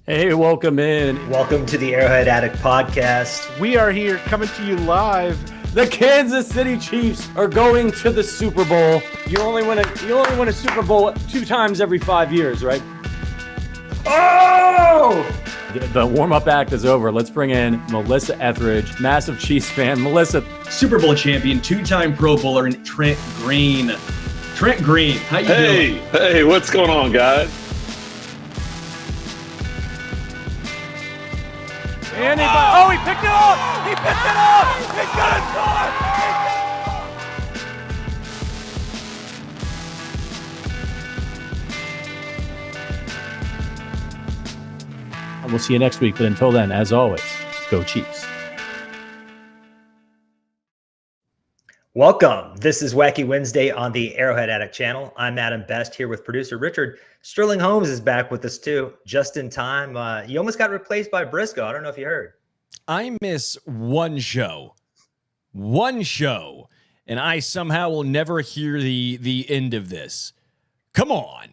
Hey, welcome in. Welcome to the Arrowhead Addict podcast. We are here coming to you live. The Kansas City Chiefs are going to the Super Bowl. You only win a Super Bowl 2 times every 5 years, right? Oh! The warm-up act is over. Let's bring in Melissa Etheridge, massive Chiefs fan. Melissa. Super Bowl champion, 2-time Pro Bowler, and Trent Green. Trent Green, how you doing? Hey, what's going on, guys? And he picked it up! He picked it up! He's gonna score! And we'll see you next week, but until then, as always, go Chiefs. Welcome. This is Wacky Wednesday on the Arrowhead Addict channel. I'm Adam Best here with producer Richard. Sterling Holmes is back with us too, just in time. You almost got replaced by Briscoe. I don't know if you heard. I miss one show, and I somehow will never hear the end of this. Come on.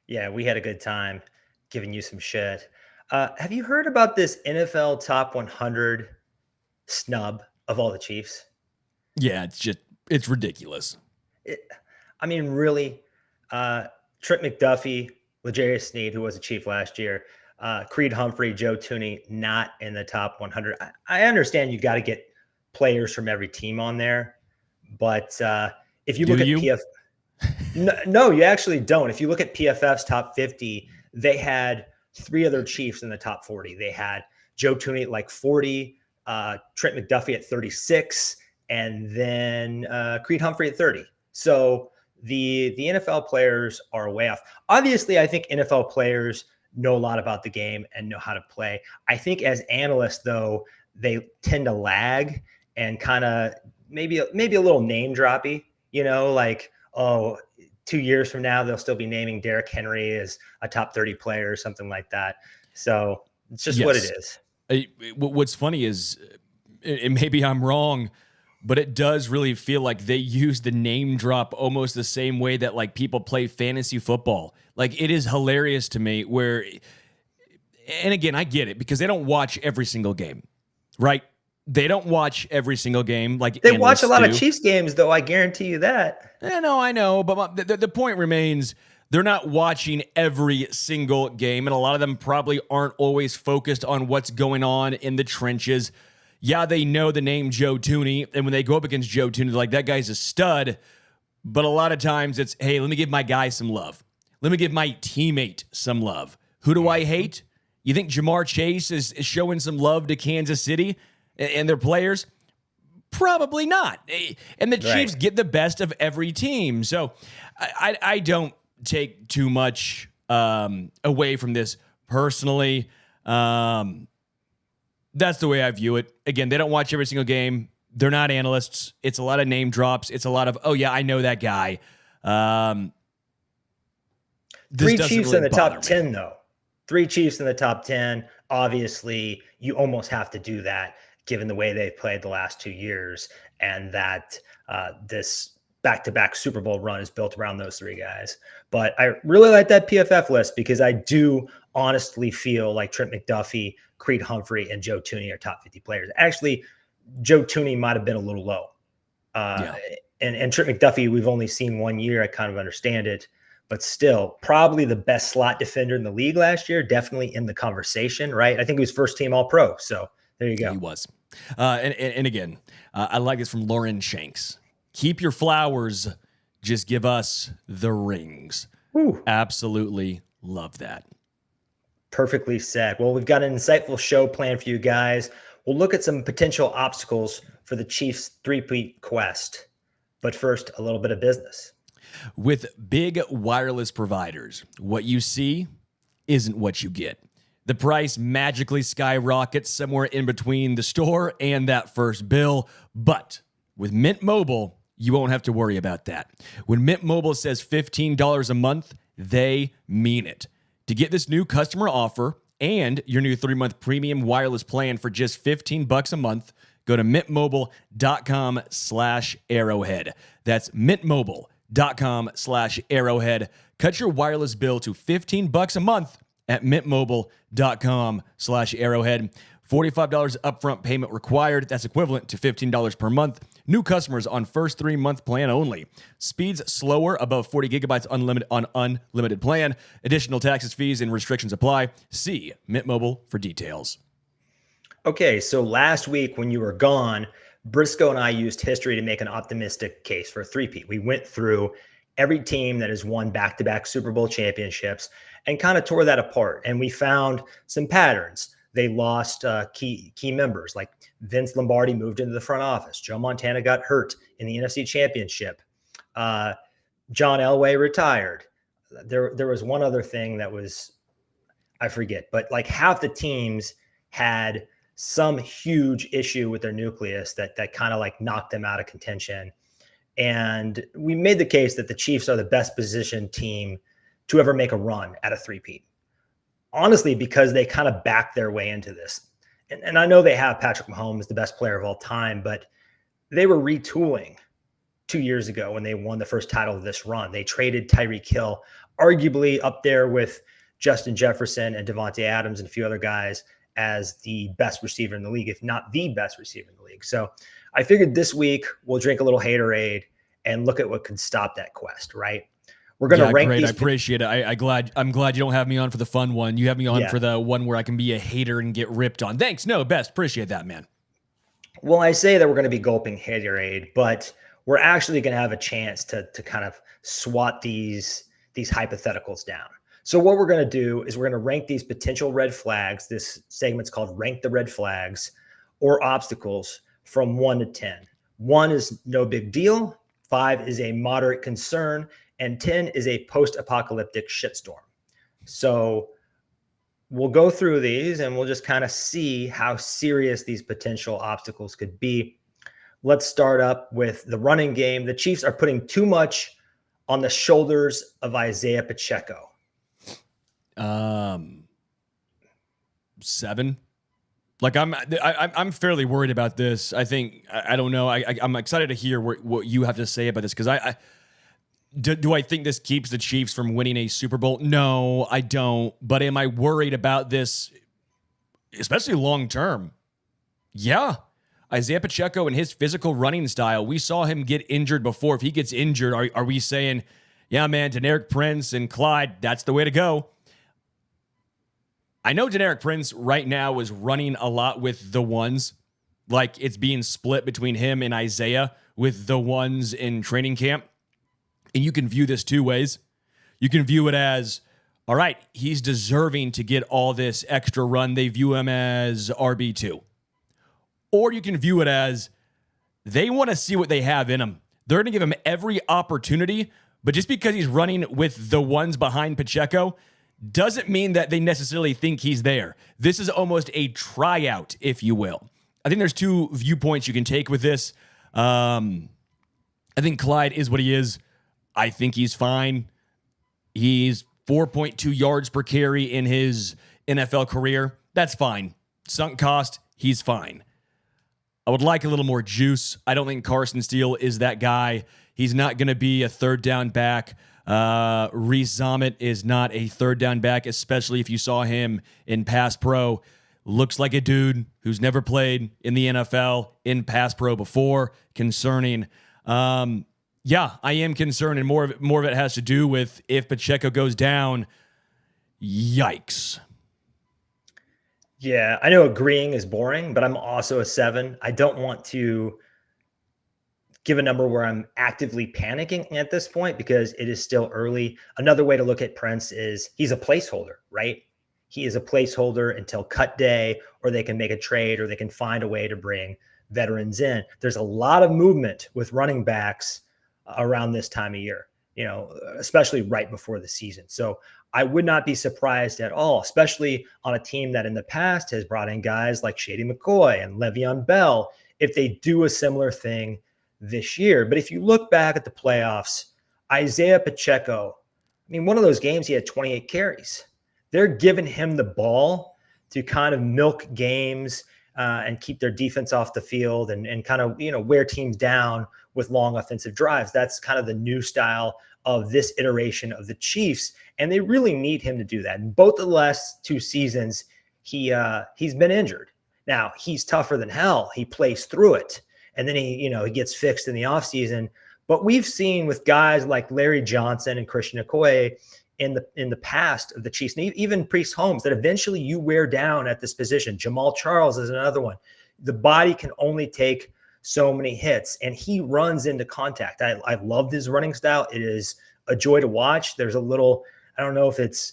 Yeah, we had a good time giving you some shit. Have you heard about this NFL Top 100 snub of all the Chiefs? Yeah, it's ridiculous. Really, Trent McDuffie, L'Jarius Sneed, who was a Chief last year, Creed Humphrey, Joe Thuney, not in the top 100. I understand you got to get players from every team on there, but if you look at PFF, no, you actually don't. If you look at PFF's top 50, they had 3 other Chiefs in the top 40. They had Joe Thuney at like 40, Trent McDuffie at 36, and then Creed Humphrey at 30. So the NFL players are way off. Obviously, I think NFL players know a lot about the game and know how to play. I think as analysts, though, they tend to lag and kind of maybe a little name droppy, like, 2 years from now, they'll still be naming Derrick Henry as a top 30 player or something like that. So it's just what it is. What's funny is, and maybe I'm wrong, but it does really feel like they use the name drop almost the same way that like people play fantasy football. Like, it is hilarious to me where, and again, I get it because they don't watch every single game, right? They don't watch every single game. Like, they watch a lot of Chiefs games, though. I guarantee you that. I know. But the point remains, they're not watching every single game. And a lot of them probably aren't always focused on what's going on in the trenches. Yeah, they know the name Joe Thuney, and when they go up against Joe Thuney, they're like, that guy's a stud. But a lot of times it's, hey, let me give my guy some love. Let me give my teammate some love. Who do I hate? You think Jamar Chase is showing some love to Kansas City and their players? Probably not. And the Chiefs get the best of every team. So I don't take too much away from this personally. That's the way I view it. Again, they don't watch every single game. They're not analysts. It's a lot of name drops. It's a lot of, oh, yeah, I know that guy. 3 Chiefs in the top 10, though. 3 Chiefs in the top 10. Obviously, you almost have to do that given the way they've played the last 2 years and that this back-to-back Super Bowl run is built around those 3 guys. But I really like that PFF list because I do honestly feel like Trent McDuffie, Creed Humphrey, and Joe Thuney are top 50 players. Actually, Joe Thuney might have been a little low. And Trent McDuffie, we've only seen 1 year. I kind of understand it. But still, probably the best slot defender in the league last year. Definitely in the conversation, right? I think he was first team All-Pro. So there you go. He was. And again, I like this from Lauren Shanks. Keep your flowers. Just give us the rings. Ooh. Absolutely love that. Perfectly said. Well, we've got an insightful show planned for you guys. We'll look at some potential obstacles for the Chiefs' three-peat quest. But first, a little bit of business. With big wireless providers, what you see isn't what you get. The price magically skyrockets somewhere in between the store and that first bill. But with Mint Mobile, you won't have to worry about that. When Mint Mobile says $15 a month, they mean it. To get this new customer offer and your new 3-month premium wireless plan for just $15 a month, go to mintmobile.com/arrowhead. That's mintmobile.com/arrowhead. Cut your wireless bill to $15 a month at mintmobile.com/arrowhead. $45 upfront payment required. That's equivalent to $15 per month. New customers on first 3-month plan only. Speeds slower above 40 gigabytes unlimited on unlimited plan. Additional taxes, fees, and restrictions apply. See Mint Mobile for details. Okay, so last week when you were gone, Briscoe and I used history to make an optimistic case for a three-peat. We went through every team that has won back-to-back Super Bowl championships and kind of tore that apart. And we found some patterns. They lost key members, like Vince Lombardi moved into the front office. Joe Montana got hurt in the NFC Championship. John Elway retired. There was one other thing that was, I forget, but like half the teams had some huge issue with their nucleus that kind of like knocked them out of contention. And we made the case that the Chiefs are the best positioned team to ever make a run at a three-peat. Honestly, because they kind of backed their way into this. And I know they have Patrick Mahomes, the best player of all time, but they were retooling 2 years ago when they won the first title of this run. They traded Tyreek Hill, arguably up there with Justin Jefferson and Devontae Adams and a few other guys, as the best receiver in the league, if not the best receiver in the league. So I figured this week we'll drink a little haterade and look at what could stop that quest, right? We're going to rank great. these. I appreciate it. I'm glad you don't have me on for the fun one. You have me on for the one where I can be a hater and get ripped on. Thanks. No, best. Appreciate that, man. Well, I say that we're going to be gulping haterade, but we're actually going to have a chance to kind of swat these hypotheticals down. So what we're going to do is we're going to rank these potential red flags. This segment's called Rank the Red Flags or Obstacles from 1 to 10. 1 is no big deal. 5 is a moderate concern. And 10 is a post-apocalyptic shitstorm. So we'll go through these and we'll just kind of see how serious these potential obstacles could be. Let's start up with the running game. The Chiefs are putting too much on the shoulders of Isiah Pacheco. 7. Like I'm fairly worried about this. I think I don't know. I'm excited to hear what you have to say about this, because do I think this keeps the Chiefs from winning a Super Bowl? No, I don't. But am I worried about this, especially long term? Yeah. Isiah Pacheco and his physical running style, we saw him get injured before. If he gets injured, are we saying, yeah, man, Deneric Prince and Clyde, that's the way to go? I know Deneric Prince right now is running a lot with the ones. Like it's being split between him and Isiah with the ones in training camp. And you can view this two ways. You can view it as, all right, he's deserving to get all this extra run. They view him as RB2. Or you can view it as they want to see what they have in him. They're going to give him every opportunity, but just because he's running with the ones behind Pacheco doesn't mean that they necessarily think he's there. This is almost a tryout, if you will. I think there's two viewpoints you can take with this. I think Clyde is what he is. I think he's fine. He's 4.2 yards per carry in his NFL career. That's fine. Sunk cost, he's fine. I would like a little more juice. I don't think Carson Steele is that guy. He's not going to be a third down back. Reese Zomet is not a third down back, especially if you saw him in pass pro. Looks like a dude who's never played in the NFL in pass pro before. Concerning. Yeah, I am concerned, and more of it has to do with if Pacheco goes down, yikes. Yeah, I know agreeing is boring, but I'm also a 7. I don't want to give a number where I'm actively panicking at this point because it is still early. Another way to look at Prince is he's a placeholder, right? He is a placeholder until cut day, or they can make a trade, or they can find a way to bring veterans in. There's a lot of movement with running backs around this time of year, especially right before the season. So I would not be surprised at all, especially on a team that in the past has brought in guys like Shady McCoy and Le'Veon Bell, if they do a similar thing this year. But if you look back at the playoffs, Isiah Pacheco, one of those games, he had 28 carries. They're giving him the ball to kind of milk games and keep their defense off the field and kind of, wear teams down with long offensive drives. That's kind of the new style of this iteration of the Chiefs. And they really need him to do that. In both the last 2 seasons, he's been injured. Now, he's tougher than hell. He plays through it. And then he gets fixed in the offseason. But we've seen with guys like Larry Johnson and Christian Okoye in the past of the Chiefs, and even Priest Holmes, that eventually you wear down at this position. Jamal Charles is another one. The body can only take so many hits, and he runs into contact. I loved his running style. It is a joy to watch. There's a little, I don't know if it's,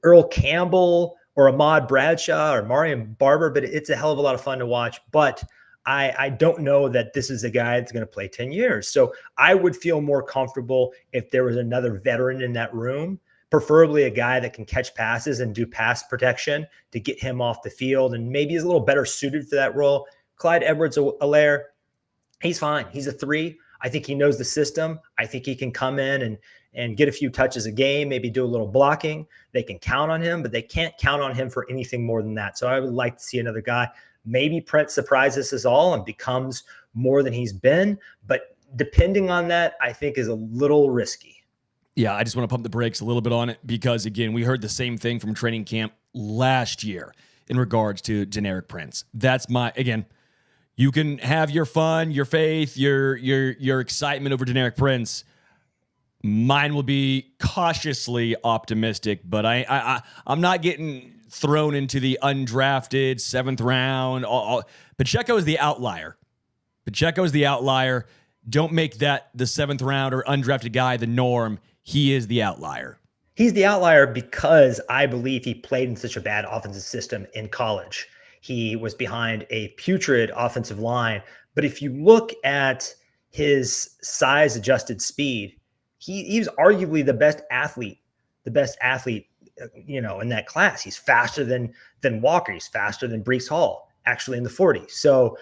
Earl Campbell or Ahmad Bradshaw or Marion Barber, but it's a hell of a lot of fun to watch. But I don't know that this is a guy that's going to play 10 years. So I would feel more comfortable if there was another veteran in that room, preferably a guy that can catch passes and do pass protection to get him off the field and maybe is a little better suited for that role. Clyde Edwards-Helaire, he's fine. He's a 3. I think he knows the system. I think he can come in and get a few touches a game, maybe do a little blocking. They can count on him, but they can't count on him for anything more than that. So I would like to see another guy. Maybe Prince surprises us all and becomes more than he's been, but depending on that, I think is a little risky. Yeah, I just want to pump the brakes a little bit on it because, again, we heard the same thing from training camp last year in regards to generic Prince. That's again, you can have your fun, your faith, your excitement over generic Prince. Mine will be cautiously optimistic, but I'm not getting thrown into the undrafted 7th round. Pacheco is the outlier. Don't make that the 7th round or undrafted guy the norm. He is the outlier. He's the outlier because I believe he played in such a bad offensive system in college. He was behind a putrid offensive line. But if you look at his size-adjusted speed, he's arguably the best athlete in that class. He's faster than Walker. He's faster than Breece Hall, actually in the 40s. So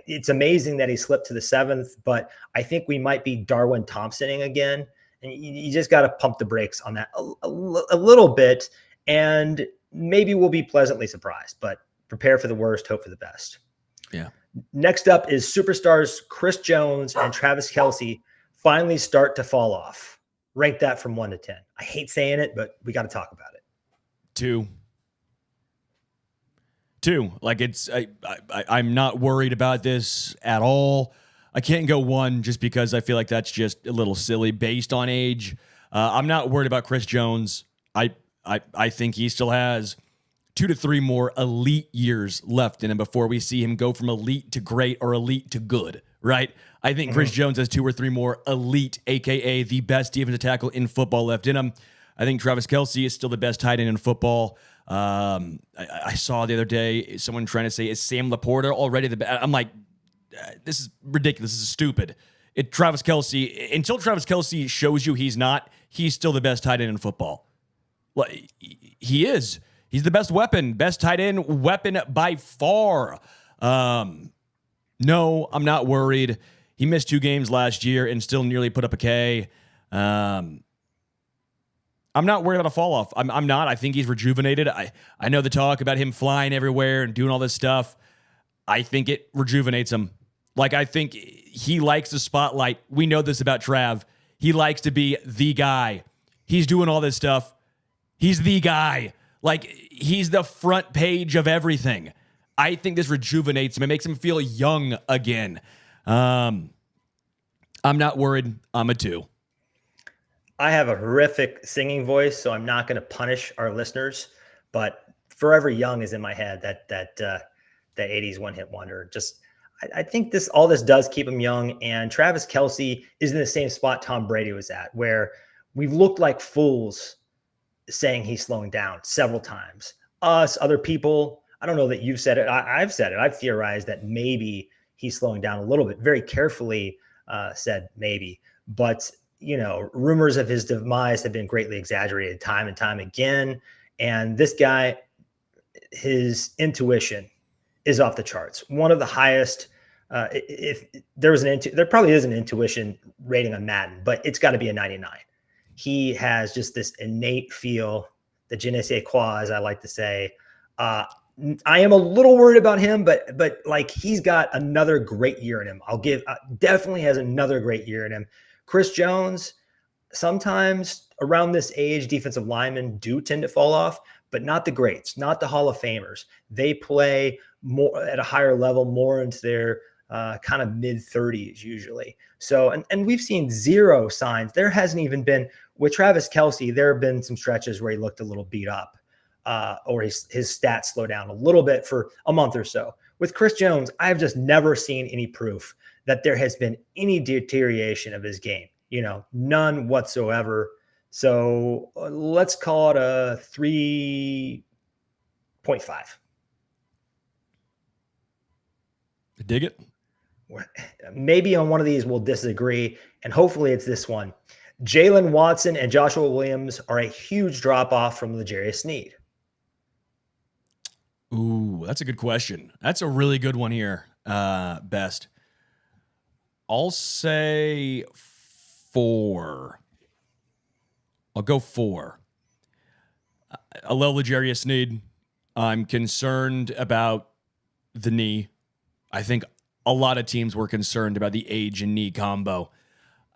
it's amazing that he slipped to the 7th, but I think we might be Darwin Thompsoning again. And you just got to pump the brakes on that a little bit, and maybe we'll be pleasantly surprised, but prepare for the worst, hope for the best. Yeah. Next up is superstars Chris Jones and Travis Kelce finally start to fall off. Rank that from 1 to 10. I hate saying it, but we got to talk about it. 2. Like I'm not worried about this at all. I can't go 1 just because I feel like that's just a little silly based on age. I'm not worried about Chris Jones. I think he still has 2 to 3 more elite years left in him before we see him go from elite to great or elite to good, right? I think Chris Jones has 2 or 3 more elite, a.k.a. the best defensive tackle in football left in him. I think Travis Kelce is still the best tight end in football. I saw the other day someone trying to say, is Sam Laporta already the best? I'm like, this is ridiculous. This is stupid. Travis Kelce, until Travis Kelce shows you he's not, he's still the best tight end in football. Well, he is. He's the best weapon, best tight end weapon by far. No, I'm not worried. He missed 2 games last year and still nearly put up a K. I'm not worried about a fall off. I'm not. I think he's rejuvenated. I know the talk about him flying everywhere and doing all this stuff. I think it rejuvenates him. Like, I think he likes the spotlight. We know this about Trav. He likes to be the guy. He's doing all this stuff. He's the guy. Like, he's the front page of everything. I think this rejuvenates him. It makes him feel young again. I'm not worried. I'm a 2. I have a horrific singing voice, so I'm not going to punish our listeners, but Forever Young is in my head, that 80s one-hit wonder. Just, I think all this does keep him young, and Travis Kelce is in the same spot Tom Brady was at, where we've looked like fools saying he's slowing down several times. Us, other people, I don't know that you've said it. I've said it. I've theorized that maybe he's slowing down a little bit, very carefully said maybe, but rumors of his demise have been greatly exaggerated time and time again. And this guy, his intuition is off the charts. One of the highest. If there was there probably is an intuition rating on Madden, but it's got to be a 99. He has just this innate feel, the je ne sais quoi, as I like to say. I am a little worried about him, but like he's got another great year in him. Definitely has another great year in him. Chris Jones, sometimes around this age, defensive linemen do tend to fall off, but not the greats, not the Hall of Famers. They play more at a higher level, more into their kind of mid-30s usually. So, and we've seen zero signs. There hasn't even been, with Travis Kelce, there have been some stretches where he looked a little beat up. Or his stats slow down a little bit for a month or so. With Chris Jones, I've just never seen any proof that there has been any deterioration of his game. None whatsoever. So let's call it a 3.5. Dig it. Maybe on one of these we'll disagree, and hopefully it's this one. Jalen Watson and Joshua Williams are a huge drop-off from L'Jarius Sneed. Ooh, that's a good question. That's a really good one here, Best. I'll say 4. I'll go 4. I love L'Jarius Sneed. I'm concerned about the knee. I think a lot of teams were concerned about the age and knee combo.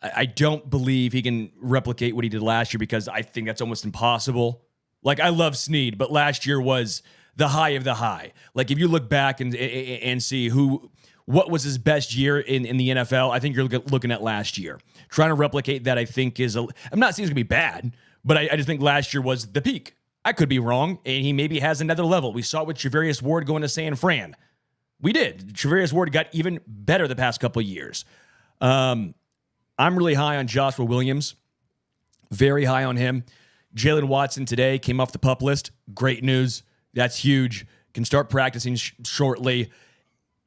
I don't believe he can replicate what he did last year because I think that's almost impossible. Like, I love Sneed, but last year was the high of the high. Like, if you look back and see what was his best year in the NFL, I think you're looking at last year. Trying to replicate that, I think, I'm not saying it's going to be bad, but I just think last year was the peak. I could be wrong, and he maybe has another level. We saw it with Travarius Ward going to San Fran. We did. Travarius Ward got even better the past couple of years. I'm really high on Joshua Williams. Very high on him. Jalen Watson today came off the PUP list. Great news. That's huge. Can start practicing shortly.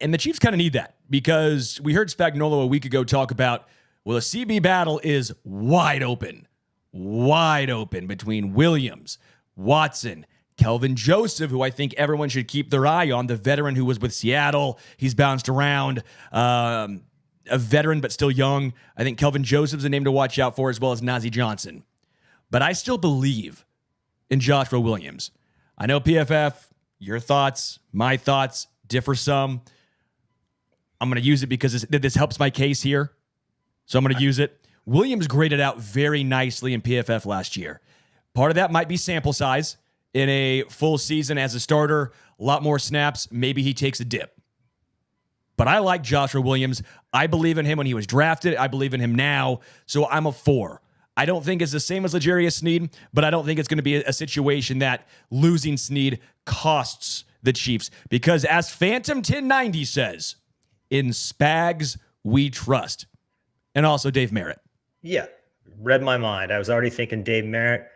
And the Chiefs kind of need that because we heard Spagnuolo a week ago talk about, well, the CB battle is wide open between Williams, Watson, Kelvin Joseph, who I think everyone should keep their eye on, the veteran who was with Seattle. He's bounced around. A veteran, but still young. I think Kelvin Joseph's a name to watch out for, as well as Najee Johnson. But I still believe in Joshua Williams. I know PFF, your thoughts, my thoughts differ some. I'm going to use it because this helps my case here. So I'm going to use it. Williams graded out very nicely in PFF last year. Part of that might be sample size. In a full season as a starter, a lot more snaps, maybe he takes a dip. But I like Joshua Williams. I believe in him when he was drafted. I believe in him now. So I'm a 4. I don't think it's the same as L'Jarius Sneed, but I don't think it's going to be a situation that losing Sneed costs the Chiefs. Because as Phantom 1090 says, in Spags we trust. And also Dave Merritt. Yeah, read my mind. I was already thinking Dave Merritt.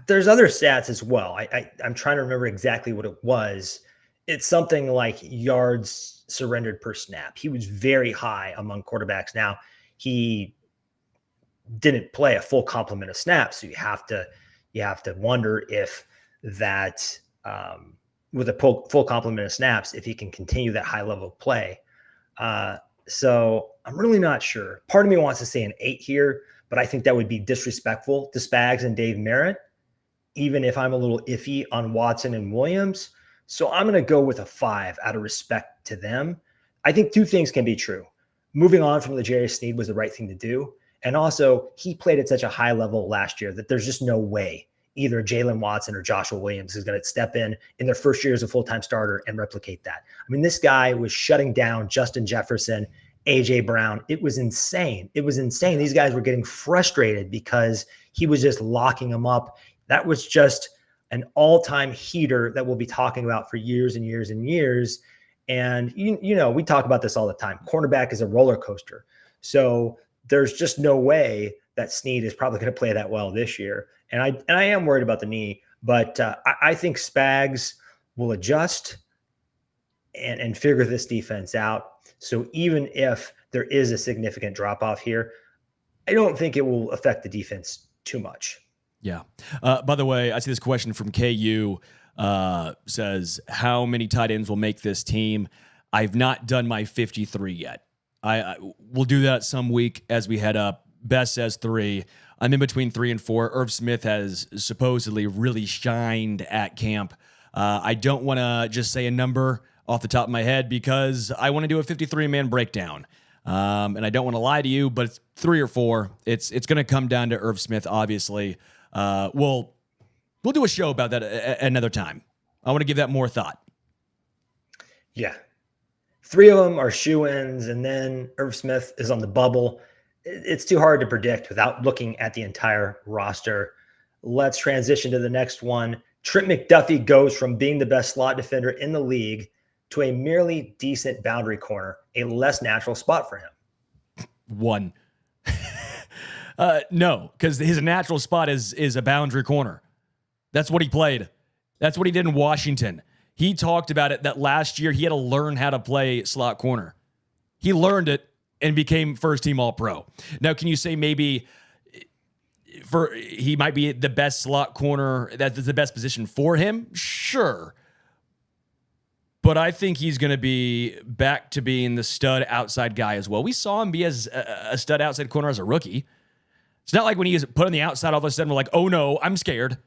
There's other stats as well. I'm trying to remember exactly what it was. It's something like yards surrendered per snap. He was very high among quarterbacks. Now, he didn't play a full complement of snaps, so you have to wonder if that with a full complement of snaps, if he can continue that high level of play. So I'm really not sure. Part of me wants to say an 8 here, but I think that would be disrespectful to Spags and Dave Merritt, even if I'm a little iffy on Watson and Williams. So I'm going to go with a 5 out of respect to them. I think 2 things can be true. Moving on from L'Jarius Sneed was the right thing to do. And also, he played at such a high level last year that there's just no way either Jalen Watson or Joshua Williams is going to step in their first year as a full-time starter and replicate that. I mean, this guy was shutting down Justin Jefferson, A.J. Brown. It was insane. These guys were getting frustrated because he was just locking them up. That was just an all-time heater that we'll be talking about for years and years and years. And, you know, we talk about this all the time. Cornerback is a roller coaster. So there's just no way that Sneed is probably going to play that well this year. And I am worried about the knee, but I think Spags will adjust and figure this defense out. So even if there is a significant drop-off here, I don't think it will affect the defense too much. Yeah. By the way, I see this question from KU says, how many tight ends will make this team? I've not done my 53 yet. We'll do that some week as we head up. Best says 3. I'm in between 3 and 4. Irv Smith has supposedly really shined at camp. I don't want to just say a number off the top of my head because I want to do a 53-man breakdown. And I don't want to lie to you, but it's 3 or 4. It's going to come down to Irv Smith, obviously. We'll do a show about that another time. I want to give that more thought. Yeah. 3 of them are shoo-ins, and then Irv Smith is on the bubble. It's too hard to predict without looking at the entire roster. Let's transition to the next one. Trent McDuffie goes from being the best slot defender in the league to a merely decent boundary corner, a less natural spot for him. 1. No, because his natural spot is a boundary corner. That's what he played. That's what he did in Washington. He talked about it that last year he had to learn how to play slot corner. He learned it and became first-team All-Pro. Now, can you say maybe he might be the best slot corner, that's the best position for him? Sure. But I think he's going to be back to being the stud outside guy as well. We saw him be as a stud outside corner as a rookie. It's not like when he was put on the outside, all of a sudden we're like, oh no, I'm scared.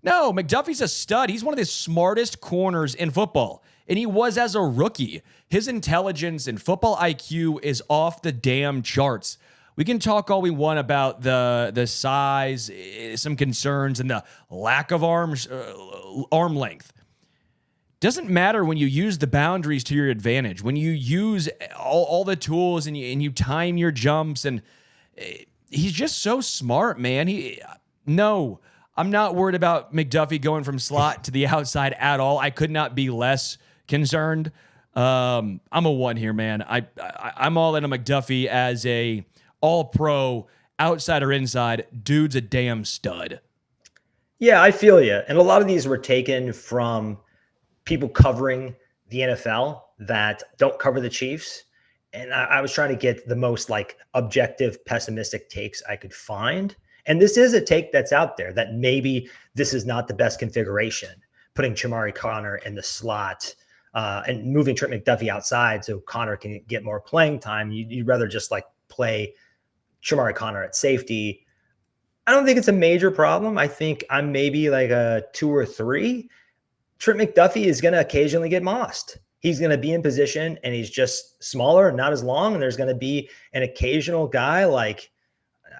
No, McDuffie's a stud. He's one of the smartest corners in football. And he was as a rookie. His intelligence and football IQ is off the damn charts. We can talk all we want about the size, some concerns, and the lack of arm length. Doesn't matter when you use the boundaries to your advantage. When you use all the tools and you time your jumps, and he's just so smart, man. No, I'm not worried about McDuffie going from slot to the outside at all. I could not be less concerned. I'm a 1 here, man. I'm all in on McDuffie as a all-pro, outside or inside. Dude's a damn stud. Yeah, I feel you. And a lot of these were taken from people covering the NFL that don't cover the Chiefs. And I was trying to get the most like objective, pessimistic takes I could find. And this is a take that's out there that maybe this is not the best configuration, putting Chamari Connor in the slot and moving Trent McDuffie outside so Connor can get more playing time. You'd rather just like play Chamari Connor at safety. I don't think it's a major problem. I think I'm maybe like a 2 or 3. Trent McDuffie is going to occasionally get mossed. He's going to be in position and he's just smaller and not as long. And there's going to be an occasional guy like,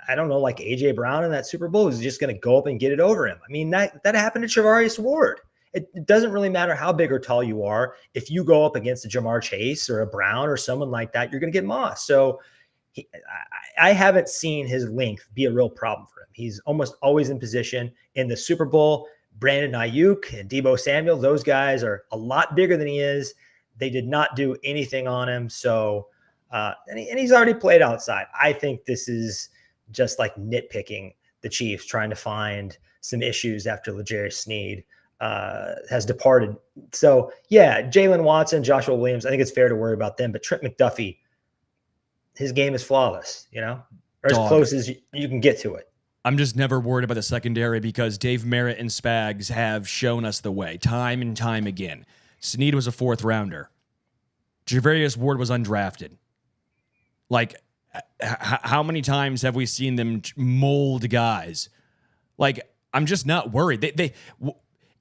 I don't know, like AJ Brown in that Super Bowl who's just going to go up and get it over him. I mean, that happened to Charvarius Ward. It doesn't really matter how big or tall you are. If you go up against a Jamar Chase or a Brown or someone like that, you're going to get mossed. So I haven't seen his length be a real problem for him. He's almost always in position. In the Super Bowl, Brandon Ayuk and Deebo Samuel, those guys are a lot bigger than he is. They did not do anything on him. So, and he's already played outside. I think this is just like nitpicking the Chiefs, trying to find some issues after L'Jarius Sneed has departed. So, yeah, Jalen Watson, Joshua Williams, I think it's fair to worry about them. But Trent McDuffie, his game is flawless, or as close as you can get to it. I'm just never worried about the secondary because Dave Merritt and Spags have shown us the way time and time again. Sneed was a 4th rounder. Javarius Ward was undrafted. Like, how many times have we seen them mold guys? Like, I'm just not worried. They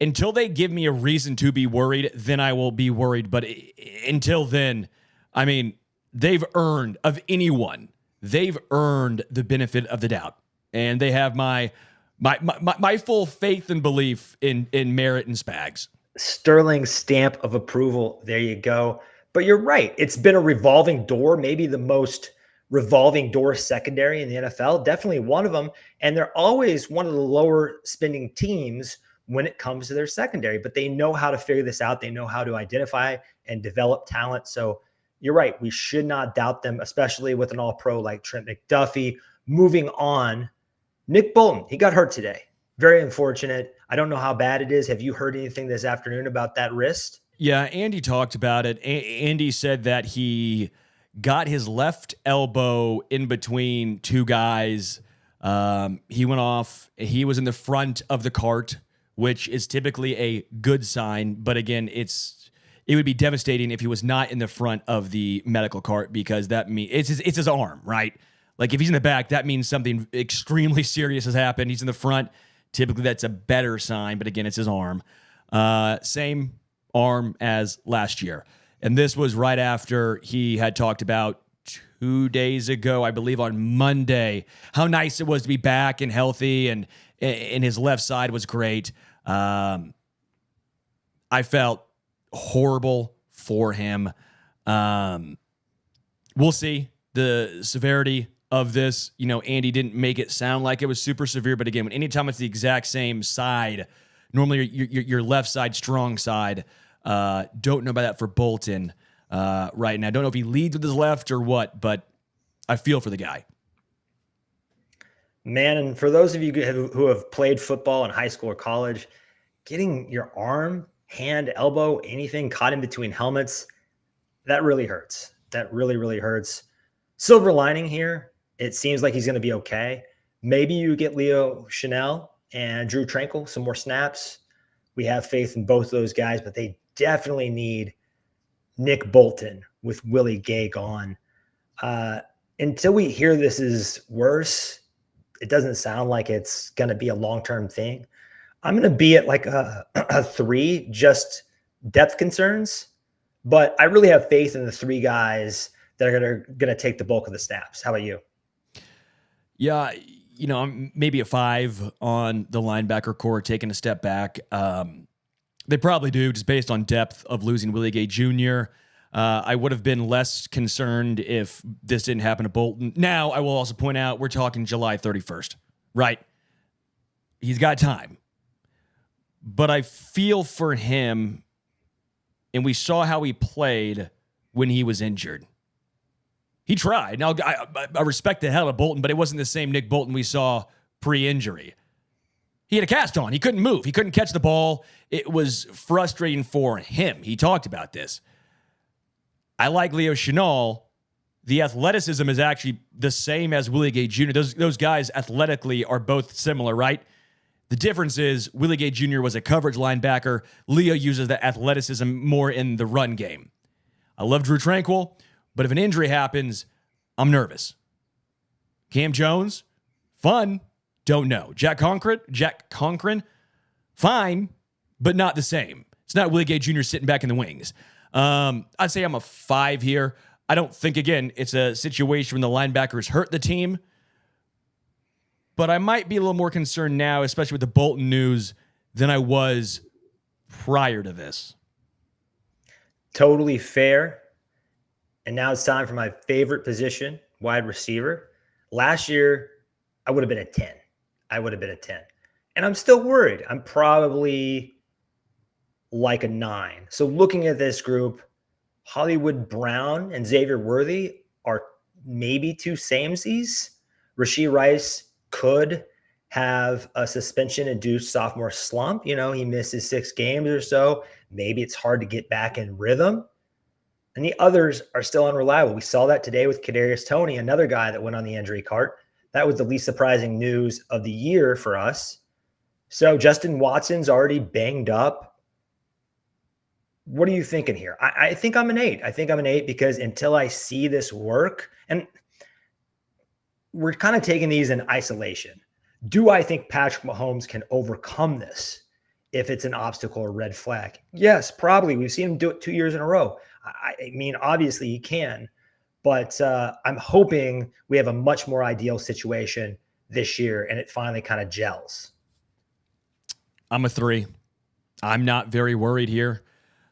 until they give me a reason to be worried, then I will be worried. But until then, I mean, they've earned the benefit of the doubt. And they have my full faith and belief in Merritt and Spags. Sterling stamp of approval. There you go. But you're right. It's been a revolving door, maybe the most revolving door secondary in the NFL. Definitely one of them. And they're always one of the lower spending teams when it comes to their secondary. But they know how to figure this out. They know how to identify and develop talent. So you're right. We should not doubt them, especially with an all-pro like Trent McDuffie. Moving on, Nick Bolton, he got hurt today. Very unfortunate. I don't know how bad it is. Have you heard anything this afternoon about that wrist? Yeah, Andy talked about it. Andy said that he got his left elbow in between 2 guys. He went off. He was in the front of the cart, which is typically a good sign. But again, it would be devastating if he was not in the front of the medical cart because that means it's his arm, right? Like if he's in the back, that means something extremely serious has happened. He's in the front. Typically, that's a better sign. But again, it's his arm. Same arm as last year. And this was right after he had talked about 2 days ago, I believe on Monday, how nice it was to be back and healthy, and his left side was great. I felt horrible for him. We'll see the severity of this. Andy didn't make it sound like it was super severe, but again, anytime it's the exact same side, normally your left side, strong side. Don't know about that for Bolton right now. Don't know if he leads with his left or what, but I feel for the guy. Man, and for those of you who have played football in high school or college, getting your arm, hand, elbow, anything caught in between helmets, that really hurts. That really, really hurts. Silver lining here, it seems like he's going to be okay. Maybe you get Leo Chenal and Drew Tranquil some more snaps. We have faith in both of those guys, but they definitely need Nick Bolton with Willie Gay gone. Until we hear this is worse, it doesn't sound like it's going to be a long-term thing. I'm going to be at like a 3, just depth concerns, but I really have faith in the 3 guys that are going to take the bulk of the snaps. How about you? Yeah, I'm maybe a 5 on the linebacker core, taking a step back. They probably do, just based on depth of losing Willie Gay Jr. I would have been less concerned if this didn't happen to Bolton. Now, I will also point out, we're talking July 31st, right? He's got time. But I feel for him, and we saw how he played when he was injured. He tried. Now, I respect the hell out of Bolton, but it wasn't the same Nick Bolton we saw pre-injury. He had a cast on. He couldn't move. He couldn't catch the ball. It was frustrating for him. He talked about this. I like Leo Chenal. The athleticism is actually the same as Willie Gay Jr. Those guys athletically are both similar, right? The difference is Willie Gay Jr. was a coverage linebacker. Leo uses the athleticism more in the run game. I love Drew Tranquil, but if an injury happens, I'm nervous. Cam Jones, fun, don't know. Jack Conklin, fine, but not the same. It's not Willie Gay Jr. sitting back in the wings. I'd say I'm a 5 here. I don't think, again, it's a situation when the linebackers hurt the team, but I might be a little more concerned now, especially with the Bolton news, than I was prior to this. Totally fair. And now it's time for my favorite position, wide receiver. Last year, I would have been a 10. And I'm still worried. I'm probably like a 9. So looking at this group, Hollywood Brown and Xavier Worthy are maybe 2 samesies. Rashee Rice could have a suspension-induced sophomore slump. He misses 6 games or so. Maybe it's hard to get back in rhythm. And the others are still unreliable. We saw that today with Kadarius Toney, another guy that went on the injury cart. That was the least surprising news of the year for us. So Justin Watson's already banged up. What are you thinking here? I think I'm an 8. I think I'm an 8 because until I see this work, and we're kind of taking these in isolation. Do I think Patrick Mahomes can overcome this if it's an obstacle or red flag? Yes, probably. We've seen him do it 2 years in a row. I mean, obviously he can, but I'm hoping we have a much more ideal situation this year and it finally kind of gels. I'm a 3. I'm not very worried here.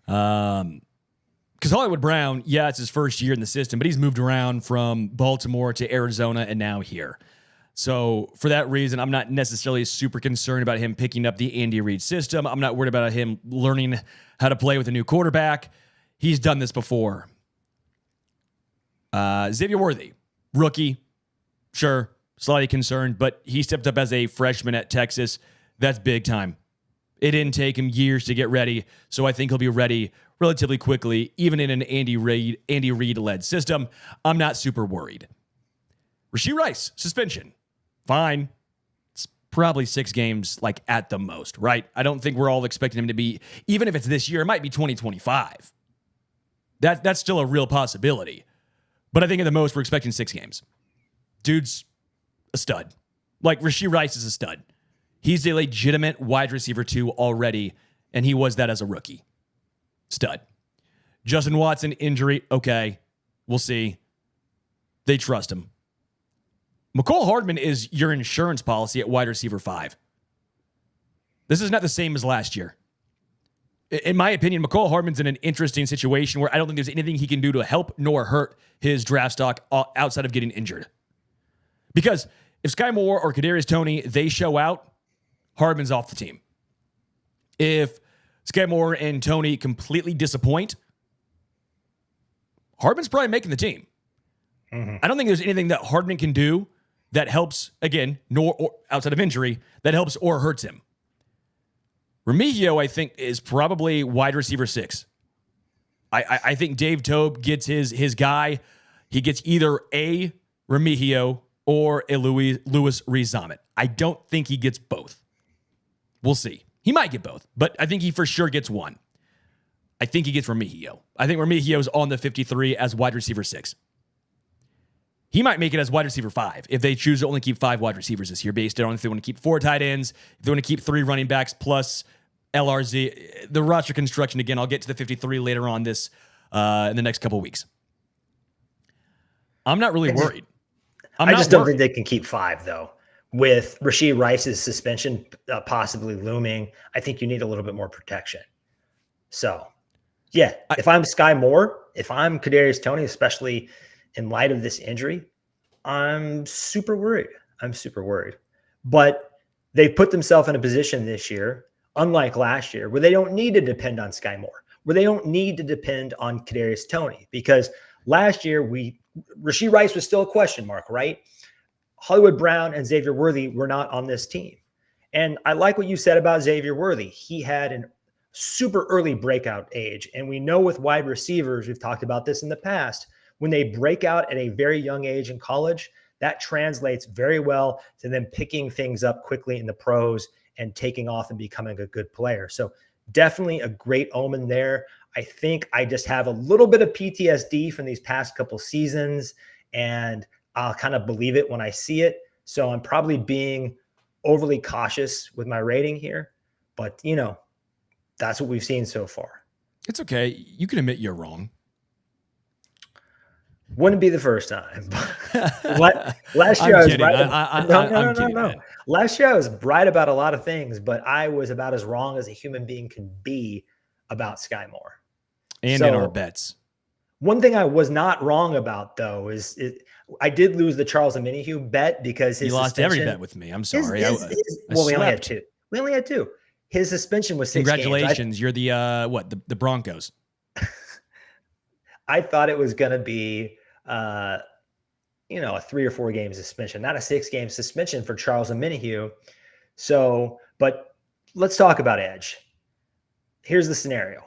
Because Hollywood Brown, yeah, it's his first year in the system, but he's moved around from Baltimore to Arizona and now here. So for that reason, I'm not necessarily super concerned about him picking up the Andy Reid system. I'm not worried about him learning how to play with a new quarterback. He's done this before. Xavier Worthy, rookie, sure, slightly concerned, but he stepped up as a freshman at Texas. That's big time. It didn't take him years to get ready, so I think he'll be ready relatively quickly, even in an Andy Reid-led system. I'm not super worried. Rashee Rice, suspension. Fine. It's probably 6 games, like at the most, right? I don't think we're all expecting him to be, even if it's this year, it might be 2025. That's still a real possibility. But I think at the most, we're expecting 6 games. Dude's a stud. Like, Rashee Rice is a stud. He's a legitimate wide receiver 2 already, and he was that as a rookie. Stud. Justin Watson injury, okay, we'll see. They trust him. McCole Hardman is your insurance policy at wide receiver 5. This is not the same as last year. In my opinion, McCole Hardman's in an interesting situation where I don't think there's anything he can do to help nor hurt his draft stock outside of getting injured. Because if Sky Moore or Kadarius Toney, they show out, Hardman's off the team. If Sky Moore and Toney completely disappoint, Hardman's probably making the team. Mm-hmm. I don't think there's anything that Hardman can do that helps, again, nor outside of injury, that helps or hurts him. Remigio, I think, is probably wide receiver 6. I think Dave Tobe gets his guy. He gets either a Remigio or a Louis Rees-Zammit. I don't think he gets both. We'll see. He might get both, but I think he for sure gets one. I think he gets Remigio. I think Remigio is on the 53 as wide receiver 6. He might make it as wide receiver 5 if they choose to only keep 5 wide receivers this year, based on if they want to keep 4 tight ends, if they want to keep 3 running backs plus LRZ. The roster construction, again, I'll get to the 53 later on this in the next couple of weeks. I'm not really worried. I just don't think they can keep 5, though. With Rashee Rice's suspension possibly looming, I think you need a little bit more protection. So, yeah, if I'm Sky Moore, if I'm Kadarius Toney, especially in light of this injury, I'm super worried. But they put themselves in a position this year, unlike last year, where they don't need to depend on Sky Moore, where they don't need to depend on Kadarius Toney, because last year Rashee Rice was still a question mark, right? Hollywood Brown and Xavier Worthy were not on this team. And I like what you said about Xavier Worthy. He had a super early breakout age. And we know with wide receivers, we've talked about this in the past, when they break out at a very young age in college, that translates very well to them picking things up quickly in the pros and taking off and becoming a good player. So definitely a great omen there. I think I just have a little bit of PTSD from these past couple seasons, and I'll kind of believe it when I see it. So I'm probably being overly cautious with my rating here, but that's what we've seen so far. It's okay. You can admit you're wrong. Wouldn't be the first time. Last year I was right. No. Last year I was right about a lot of things, but I was about as wrong as a human being can be about Sky Moore. And in our bets. One thing I was not wrong about, though, is I did lose the Charles Omenihu bet because his lost every bet with me. I'm sorry. We only had 2. We only had 2. His suspension was 6 Congratulations. games. You're the Broncos. I thought it was going to be, a 3 or 4 game suspension, not a 6-game suspension for Charles Omenihu. So, but let's talk about edge. Here's the scenario.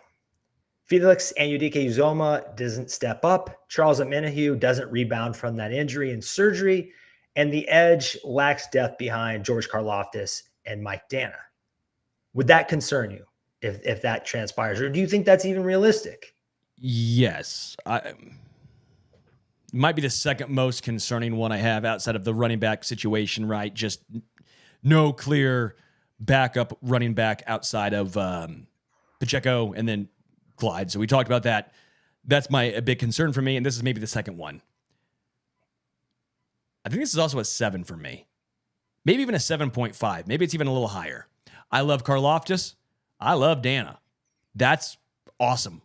Felix Anudike-Uzomah doesn't step up. Charles Omenihu doesn't rebound from that injury and surgery. And the edge lacks depth behind George Karlaftis and Mike Dana. Would that concern you if that transpires? Or do you think that's even realistic? Yes. Might be the second most concerning one I have outside of the running back situation, right? Just no clear backup running back outside of Pacheco and then Clyde. So we talked about that. That's a big concern for me, and this is maybe the second one. I think this is also a 7 for me. Maybe even a 7.5. Maybe it's even a little higher. I love Karlaftis. I love Dana. That's awesome.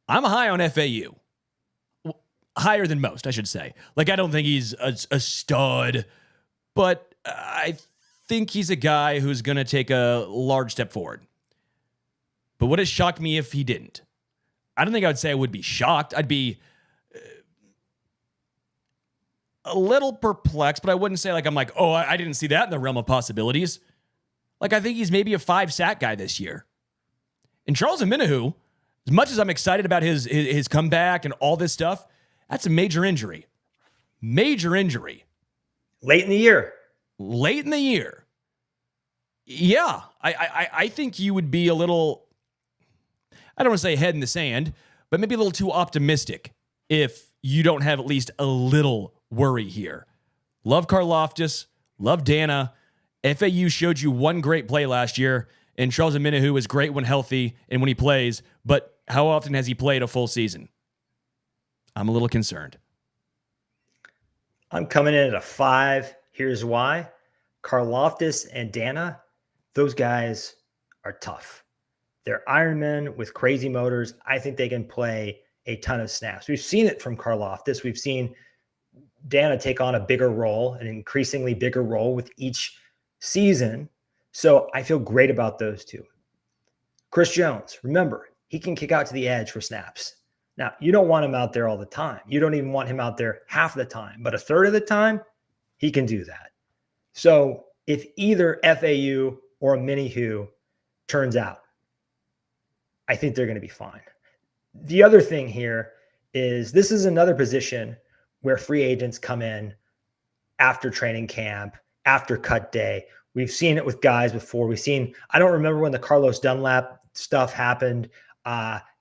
I'm high on FAU. Higher than most, I should say. Like, I don't think he's a stud, but I think he's a guy who's going to take a large step forward. But would it shock me if he didn't? I don't think I would say I would be shocked. I'd be a little perplexed, but I wouldn't say I'm like, oh, I didn't see that in the realm of possibilities. Like, I think he's maybe a 5-sack guy this year. And Charles Omenihu, as much as I'm excited about his comeback and all this stuff, that's a major injury. Major injury. Late in the year. Yeah, I think you would be a little, I don't want to say head in the sand, but maybe a little too optimistic if you don't have at least a little worry here. Love Karlaftis, love Dana. FAU showed you one great play last year, And Charles Omenihu is great when healthy and when he plays, but how often has he played a full season? I'm a little concerned. I'm coming in at a 5. Here's why. Karlaftis and Dana, those guys are tough. They're Ironmen with crazy motors. I think they can play a ton of snaps. We've seen it from Karlaftis. We've seen Dana take on a bigger role, an increasingly bigger role with each season. So I feel great about those two. Chris Jones, remember, he can kick out to the edge for snaps. Now, you don't want him out there all the time. You don't even want him out there half the time, but a third of the time, he can do that. So if either FAU or Omenihu turns out, I think they're going to be fine. The other thing here is this is another position where free agents come in after training camp, after cut day. We've seen it with guys before. I don't remember when the Carlos Dunlap stuff happened.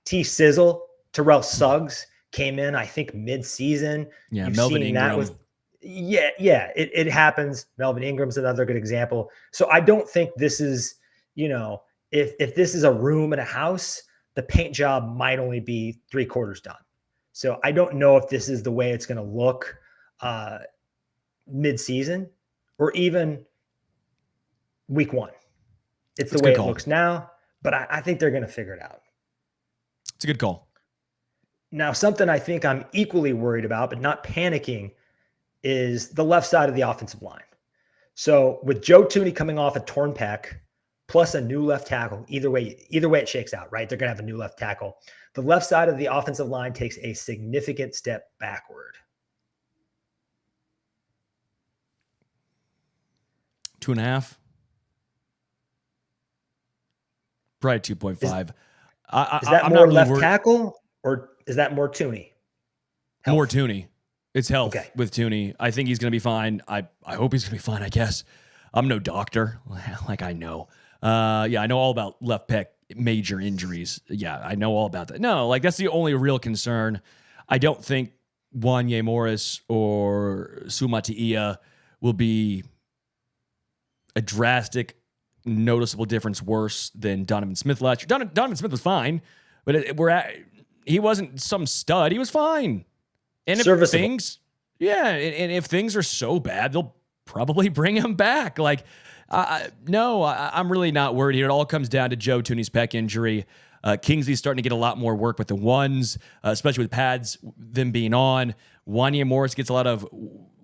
T Sizzle, Terrell Suggs came in, I think, mid-season. Yeah, You've Melvin seen Ingram. that it happens. Melvin Ingram's another good example. So I don't think this is, if this is a room in a house, the paint job might only be 3/4 done. So I don't know if this is the way it's going to look mid-season or even week 1. It's the way it looks now, but I think they're going to figure it out. It's a good call. Now, something I think I'm equally worried about, but not panicking, is the left side of the offensive line. So with Joe Thuney coming off a torn pec, plus a new left tackle, either way it shakes out, right? They're going to have a new left tackle. The left side of the offensive line takes a significant step backward. 2.5. Probably 2.5. Is that I'm more not really left worried. tackle or is that more Thuney? More Thuney. It's health Okay. with Thuney. I think he's going to be fine. I hope he's going to be fine, I guess. I'm no doctor. Like I know. I know all about left pec major injuries. Yeah, I know all about that. No, like that's the only real concern. I don't think Wanye Morris or Sumatiia will be a drastic, noticeable difference worse than Donovan Smith last year. Donovan Smith was fine, but he wasn't some stud. He was fine. And if if things are so bad, they'll probably bring him back. Like, I'm really not worried here. It all comes down to Joe Thuney's pec injury. Kingsley's starting to get a lot more work with the ones, especially with pads, them being on. Wanye Morris gets a lot of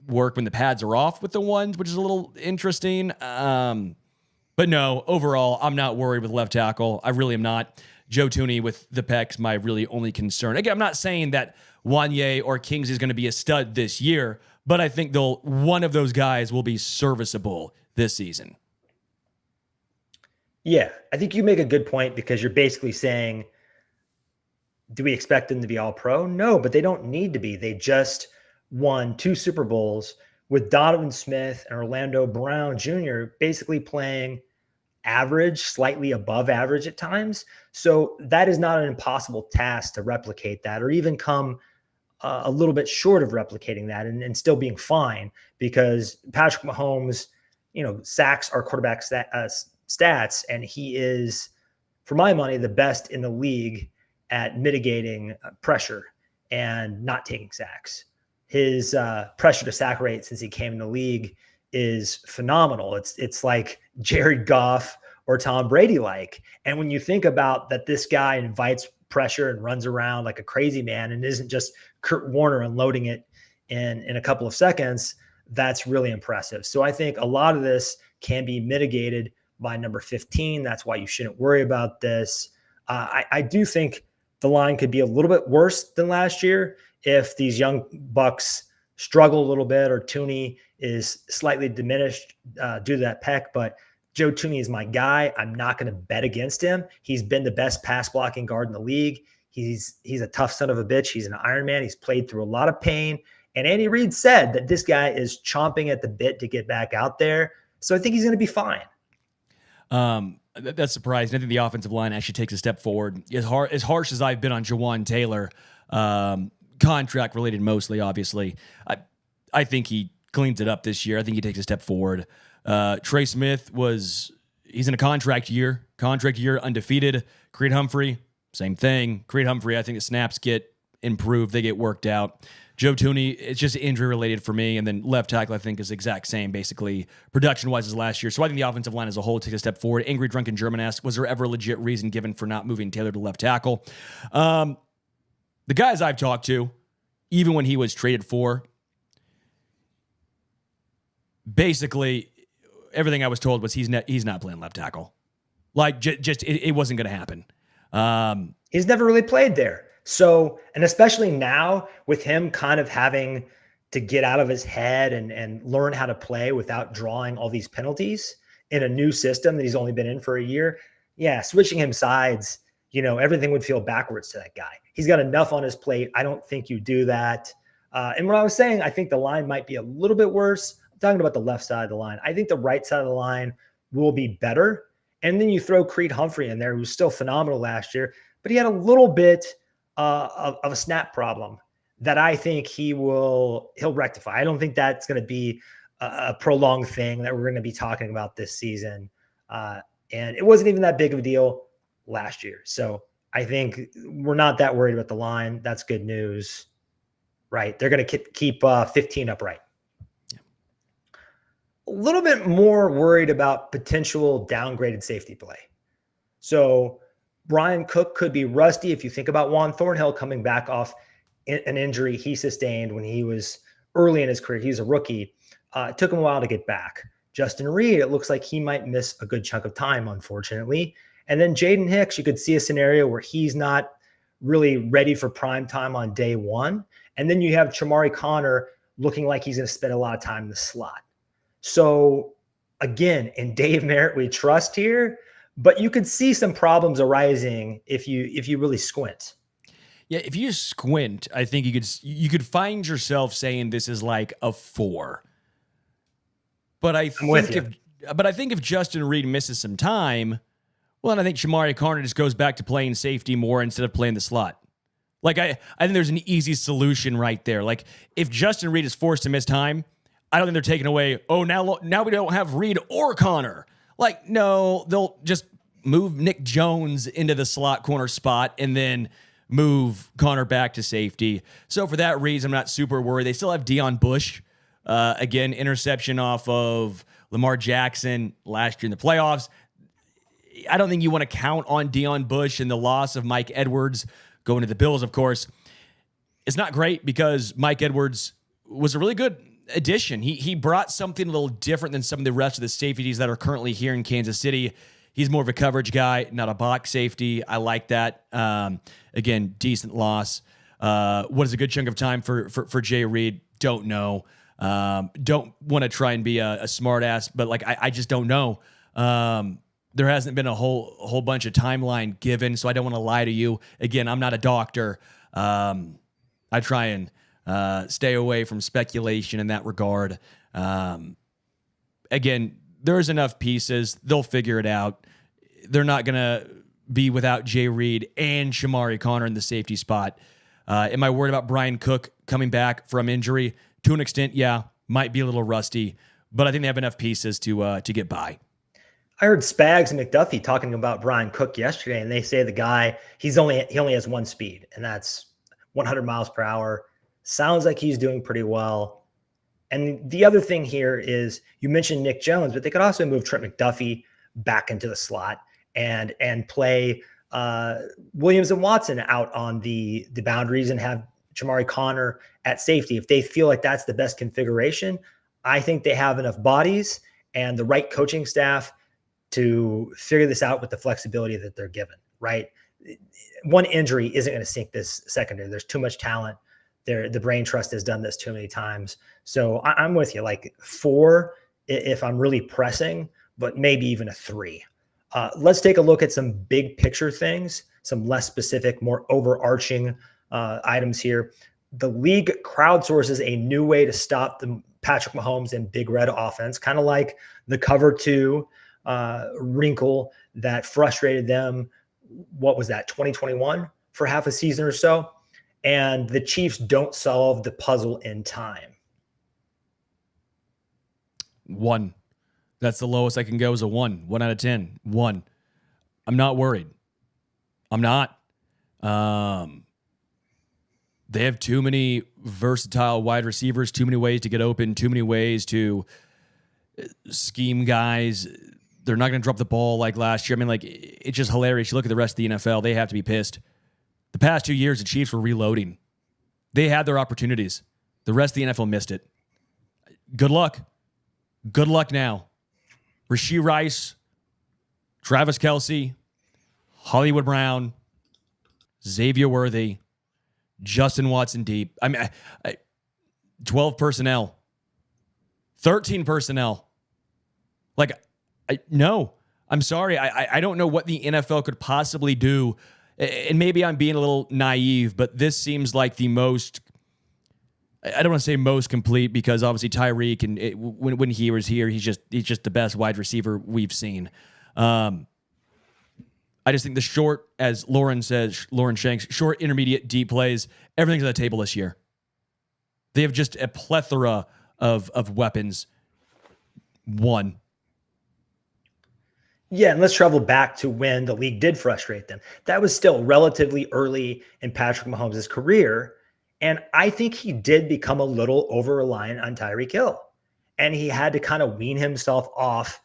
work when the pads are off with the ones, which is a little interesting. But no, overall, I'm not worried with left tackle. I really am not. Joe Thuney with the pecs, my really only concern. Again, I'm not saying that Wanye or Kingsley is going to be a stud this year, but I think one of those guys will be serviceable this season. Yeah, I think you make a good point because you're basically saying, do we expect them to be all pro? No, but they don't need to be. They just won 2 Super Bowls with Donovan Smith and Orlando Brown Jr. basically playing average, slightly above average at times. So that is not an impossible task to replicate that or even come a little bit short of replicating that and still being fine because Patrick Mahomes, sacks our quarterback stats, and he is, for my money, the best in the league at mitigating pressure and not taking sacks. His pressure to sack rate since he came in the league is phenomenal. It's like Jared Goff or Tom Brady like. And when you think about that, this guy invites pressure and runs around like a crazy man and isn't just Kurt Warner unloading it in a couple of seconds, that's really impressive. So I think a lot of this can be mitigated by number 15. That's why you shouldn't worry about this. I do think the line could be a little bit worse than last year if these young Bucks struggle a little bit or Thuney is slightly diminished due to that pec. But Joe Thuney is my guy. I'm not going to bet against him. He's been the best pass blocking guard in the league. He's a tough son of a bitch. He's an Iron Man. He's played through a lot of pain. And Andy Reid said that this guy is chomping at the bit to get back out there. So I think he's going to be fine. That's surprising. I think the offensive line actually takes a step forward. As harsh as I've been on Jawan Taylor, contract related mostly, obviously, I think he cleans it up this year. I think he takes a step forward. Trey Smith was he's in a contract year, undefeated. Creed Humphrey, same thing. Creed Humphrey, I think the snaps get improved. They get worked out. Joe Thuney, it's just injury related for me. And then left tackle, I think, is the exact same, basically, production-wise as last year. So I think the offensive line as a whole takes a step forward. Angry Drunken German asks, was there ever a legit reason given for not moving Taylor to left tackle? The guys I've talked to, even when he was traded for, basically everything I was told was he's not playing left tackle. Like, just it wasn't going to happen. He's never really played there. So, and especially now with him kind of having to get out of his head and learn how to play without drawing all these penalties in a new system that he's only been in for a year. Yeah, switching him sides, everything would feel backwards to that guy. He's got enough on his plate. I don't think you do that. And what I was saying, I think the line might be a little bit worse. I'm talking about the left side of the line. I think the right side of the line will be better. And then you throw Creed Humphrey in there, who's still phenomenal last year, but he had a little bit of a snap problem that I think he'll rectify. I don't think that's going to be a prolonged thing that we're going to be talking about this season. And it wasn't even that big of a deal last year. So I think we're not that worried about the line. That's good news, right? They're going to keep 15 upright. A little bit more worried about potential downgraded safety play. So Brian Cook could be rusty. If you think about Juan Thornhill coming back off an injury he sustained when he was early in his career, he's a rookie. It took him a while to get back. Justin Reed, it looks like he might miss a good chunk of time, unfortunately. And then Jaden Hicks, you could see a scenario where he's not really ready for prime time on day one. And then you have Chamari Connor looking like he's going to spend a lot of time in the slot. So again, in Dave Merritt, we trust here, but you could see some problems arising if you really squint. Yeah, if you squint, I think you could find yourself saying this is like a 4. But I think if Justin Reed misses some time, well, and I think Chamari Connor just goes back to playing safety more instead of playing the slot. Like I think there's an easy solution right there. Like if Justin Reed is forced to miss time, I don't think they're taking away, now we don't have Reed or Connor. Like, no, they'll just move Nick Jones into the slot corner spot and then move Connor back to safety. So for that reason, I'm not super worried. They still have Deion Bush. Again, interception off of Lamar Jackson last year in the playoffs. I don't think you want to count on Deion Bush and the loss of Mike Edwards going to the Bills, of course. It's not great because Mike Edwards was a really good addition. He brought something a little different than some of the rest of the safeties that are currently here in Kansas City. He's more of a coverage guy, not a box safety. I like that. Again, decent loss. What is a good chunk of time for Jay Reed? Don't know. Don't want to try and be a smart ass, but like I just don't know. There hasn't been a whole bunch of timeline given, so I don't want to lie to you. Again, I'm not a doctor. I try and stay away from speculation in that regard. Again, there's enough pieces. They'll figure it out. They're not going to be without Jay Reed and Chamari Connor in the safety spot. Am I worried about Brian Cook coming back from injury? To an extent, yeah, might be a little rusty, but I think they have enough pieces to get by. I heard Spags and McDuffie talking about Brian Cook yesterday, and they say the guy, he only has one speed, and that's 100 miles per hour. Sounds like he's doing pretty well. And the other thing here is you mentioned Nick Jones, but they could also move Trent McDuffie back into the slot and play Williams and Watson out on the boundaries and have Chamari Connor at safety. If they feel like that's the best configuration, I think they have enough bodies and the right coaching staff to figure this out with the flexibility that they're given, right? One injury isn't going to sink this secondary. There's too much talent there. The brain trust has done this too many times. So I'm with you, like 4 if I'm really pressing, but maybe even a 3. Let's take a look at some big picture things, some less specific, more overarching items here. The league crowdsources a new way to stop the Patrick Mahomes and Big Red offense, kind of like the cover 2 wrinkle that frustrated them. What was that, 2021 for half a season or so? And the Chiefs don't solve the puzzle in time. 1. That's the lowest I can go is a 1. 1 out of 10. 1. I'm not worried. I'm not. They have too many versatile wide receivers, too many ways to get open, too many ways to scheme guys. They're not going to drop the ball like last year. I mean, like, it's just hilarious. You look at the rest of the NFL, they have to be pissed. The past 2 years, the Chiefs were reloading. They had their opportunities. The rest of the NFL missed it. Good luck. Good luck now. Rashee Rice, Travis Kelce, Hollywood Brown, Xavier Worthy, Justin Watson deep. I mean, 12 personnel, 13 personnel. Like, no, I'm sorry. I don't know what the NFL could possibly do. And maybe I'm being a little naive, but this seems like the most, I don't want to say most complete, because obviously Tyreek, and when he was here, he's just the best wide receiver we've seen. I just think the short, as Lauren Shanks, short, intermediate, deep plays, everything's on the table this year. They have just a plethora of weapons. 1. Yeah, and let's travel back to when the league did frustrate them. That was still relatively early in Patrick Mahomes' career, and I think he did become a little over-reliant on Tyreek Hill. And he had to kind of wean himself off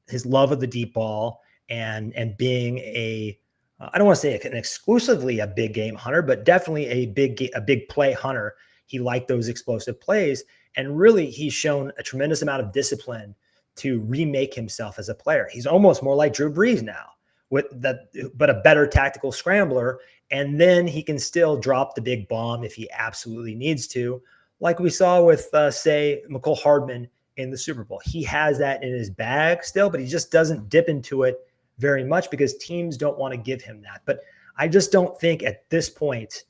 his love of the deep ball and being I don't want to say an exclusively a big game hunter, but definitely a big play hunter. He liked those explosive plays, and really he's shown a tremendous amount of discipline to remake himself as a player. He's almost more like Drew Brees now, but a better tactical scrambler. And then he can still drop the big bomb if he absolutely needs to, like we saw with, say, McCole Hardman in the Super Bowl. He has that in his bag still, but he just doesn't dip into it very much because teams don't want to give him that. But I just don't think at this point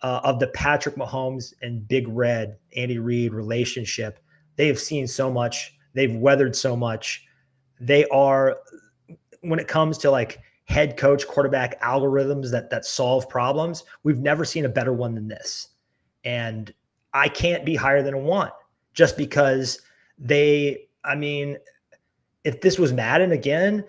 of the Patrick Mahomes and Big Red, Andy Reid relationship, they have seen so much. They've weathered so much. They are, when it comes to like head coach quarterback algorithms that solve problems, we've never seen a better one than this. And I can't be higher than a 1 just because if this was Madden again,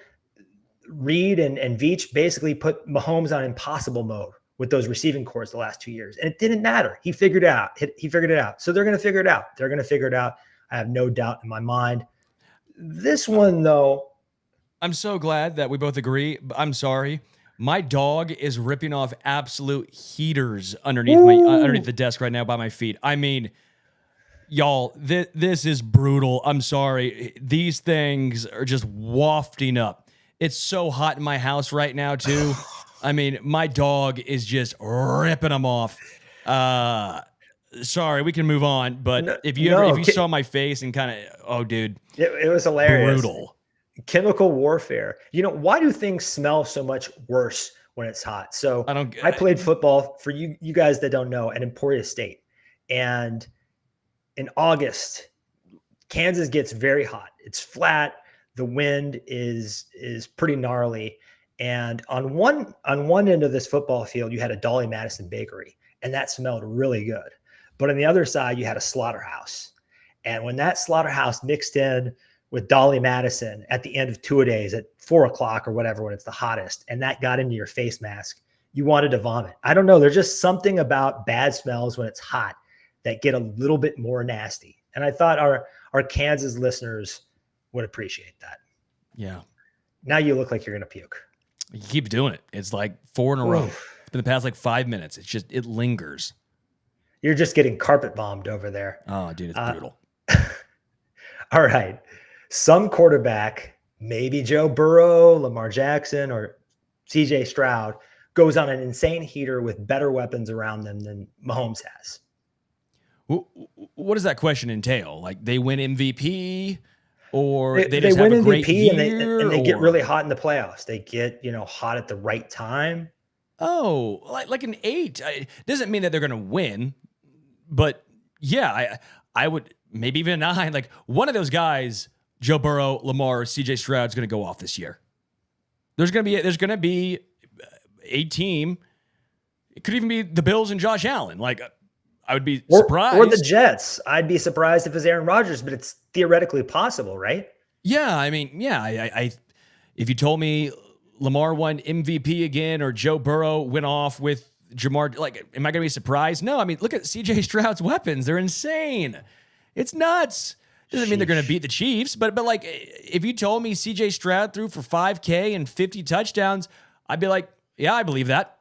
Reid and Veach basically put Mahomes on impossible mode with those receiving cores the last 2 years. And it didn't matter. He figured it out. He figured it out. So they're going to figure it out. They're going to figure it out. I have no doubt in my mind. This one, though. I'm so glad that we both agree. I'm sorry. My dog is ripping off absolute heaters underneath the desk right now by my feet. I mean, y'all, this is brutal. I'm sorry. These things are just wafting up. It's so hot in my house right now, too. I mean, my dog is just ripping them off. Sorry, we can move on. But if you saw my face and kind of, oh, dude, it was hilarious. Brutal. Chemical warfare. Why do things smell so much worse when it's hot? So I played football, for you guys that don't know, at Emporia State. And in August, Kansas gets very hot. It's flat. The wind is pretty gnarly. And on one end of this football field, you had a Dolly Madison bakery, and that smelled really good. But on the other side, you had a slaughterhouse. And when that slaughterhouse mixed in with Dolly Madison at the end of 2-a-days at 4:00 or whatever, when it's the hottest, and that got into your face mask, you wanted to vomit. I don't know. There's just something about bad smells when it's hot that get a little bit more nasty. And I thought our Kansas listeners would appreciate that. Yeah. Now you look like you're going to puke. You keep doing it. It's like 4 in a row. It's been the past 5 minutes. It lingers. You're just getting carpet bombed over there. Oh, dude, it's brutal. All right. Some quarterback, maybe Joe Burrow, Lamar Jackson, or CJ Stroud, goes on an insane heater with better weapons around them than Mahomes has. What does that question entail? Like, they win MVP, or they just have win a great MVP year, and they get really hot in the playoffs. They get hot at the right time. Oh, like an 8. Doesn't mean that they're going to win, but yeah, I would maybe even a 9. Like, one of those guys, Joe Burrow, Lamar, CJ Stroud, is going to go off this year. There's going to be a team. It could even be the Bills and Josh Allen. Like, I would be surprised. Or the Jets. I'd be surprised if it's Aaron Rodgers, but it's theoretically possible, right? Yeah, I mean, yeah, I if you told me Lamar won MVP again or Joe Burrow went off with Jamar, like, am I going to be surprised? No, I mean, look at CJ Stroud's weapons. They're insane. It's nuts. Doesn't mean they're going to beat the Chiefs, but like, if you told me CJ Stroud threw for 5K and 50 touchdowns, I'd be like, yeah, I believe that.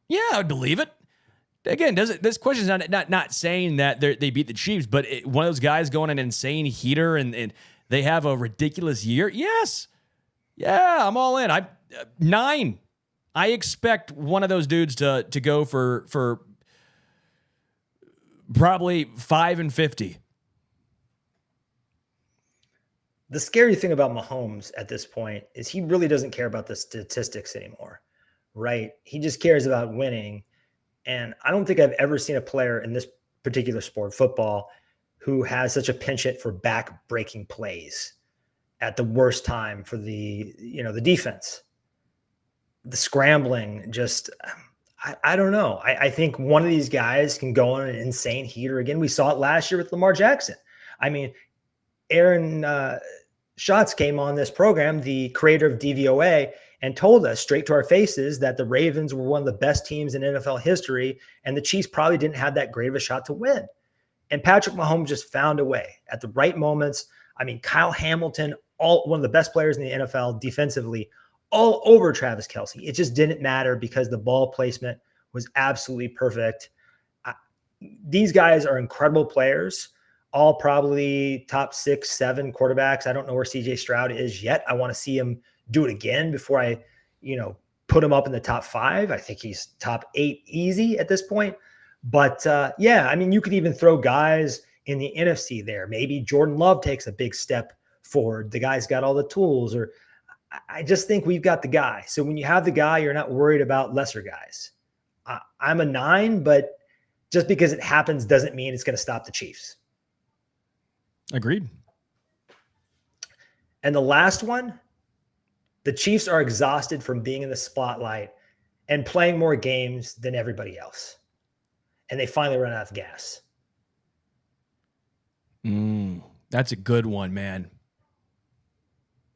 Yeah, I'd believe it. Again, this question is not saying that they beat the Chiefs, but one of those guys going an insane heater and they have a ridiculous year. Yes. Yeah, I'm all in. 9. I expect one of those dudes to go for probably 5 and 50. The scary thing about Mahomes at this point is he really doesn't care about the statistics anymore, right? He just cares about winning. And I don't think I've ever seen a player in this particular sport, football, who has such a penchant for back-breaking plays at the worst time for the defense. The scrambling, just, I don't know. I think one of these guys can go on an insane heater again. We saw it last year with Lamar Jackson. I mean, Aaron Schatz came on this program, the creator of DVOA, and told us straight to our faces that the Ravens were one of the best teams in NFL history, and the Chiefs probably didn't have that great of a shot to win. And Patrick Mahomes just found a way at the right moments. I mean, Kyle Hamilton, one of the best players in the NFL defensively, all over Travis Kelce. It just didn't matter because the ball placement was absolutely perfect. These guys are incredible players, all probably top 6, 7 quarterbacks. I don't know where CJ Stroud is yet. I want to see him do it again before I, put him up in the top 5. I think he's top 8 easy at this point. But yeah, I mean, you could even throw guys in the NFC there. Maybe Jordan Love takes a big step forward. The guy's got all the tools, or I just think we've got the guy. So when you have the guy, you're not worried about lesser guys. I'm a 9, but just because it happens doesn't mean it's going to stop the Chiefs. Agreed. And the last one, the Chiefs are exhausted from being in the spotlight and playing more games than everybody else. And they finally run out of gas. That's a good one, man.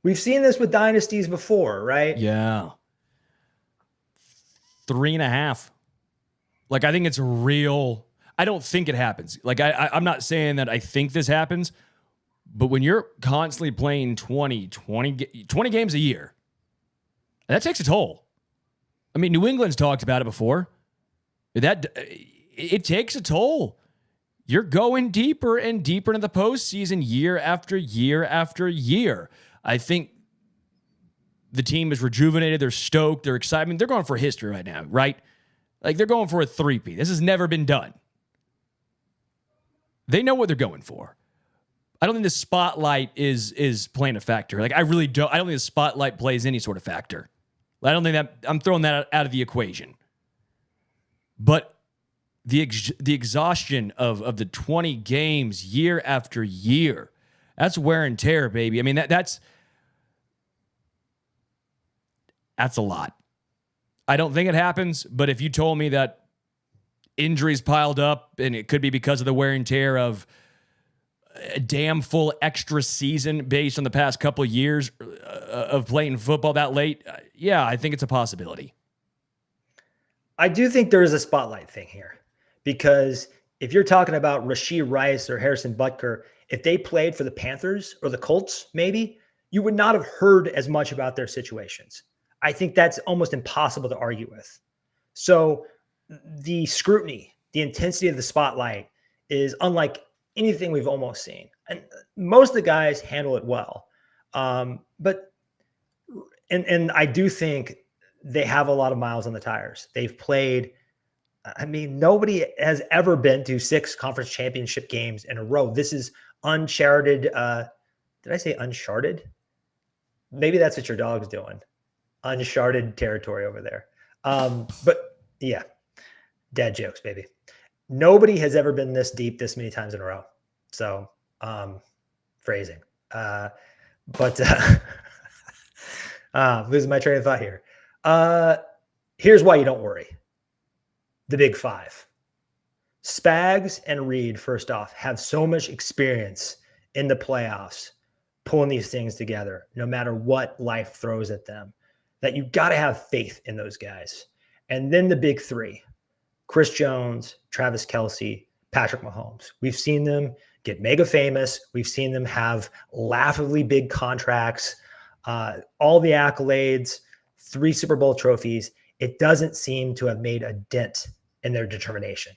We've seen this with dynasties before, right? Yeah. 3.5. Like, I think it's real. I don't think it happens. Like, I'm not saying that I think this happens, but when you're constantly playing 20 games a year, that takes a toll. I mean, New England's talked about it before. It takes a toll. You're going deeper and deeper into the postseason year after year after year. I think the team is rejuvenated. They're stoked. They're excited. I mean, they're going for history right now, right? Like, they're going for a three-peat. This has never been done. They know what they're going for. I don't think the spotlight is playing a factor. Like, I really don't. I don't think the spotlight plays any sort of factor. I don't think that. I'm throwing that out of the equation. But the exhaustion of the 20 games year after year, that's wear and tear, baby. I mean, that's a lot. I don't think it happens, but if you told me that injuries piled up and it could be because of the wear and tear of a damn full extra season based on the past couple of years of playing football that late, yeah, I think it's a possibility. I do think there is a spotlight thing here, because if you're talking about Rashee Rice or Harrison Butker, if they played for the Panthers or the Colts, maybe you would not have heard as much about their situations. I think that's almost impossible to argue with. So the scrutiny, the intensity of the spotlight is unlike anything we've almost seen. And most of the guys handle it well. But I do think they have a lot of miles on the tires. They've played, I mean, nobody has ever been to 6 conference championship games in a row. This is uncharted. Did I say uncharted? Maybe that's what your dog's doing. Uncharted territory over there. But yeah, dad jokes, baby. Nobody has ever been this deep this many times in a row. So phrasing. Losing my train of thought here. Here's why you don't worry. The Big Five. Spags and Reed, first off, have so much experience in the playoffs pulling these things together, no matter what life throws at them, that you got to have faith in those guys. And then the big three, Chris Jones, Travis Kelce, Patrick Mahomes. We've seen them get mega famous. We've seen them have laughably big contracts, all the accolades, 3 Super Bowl trophies. It doesn't seem to have made a dent in their determination.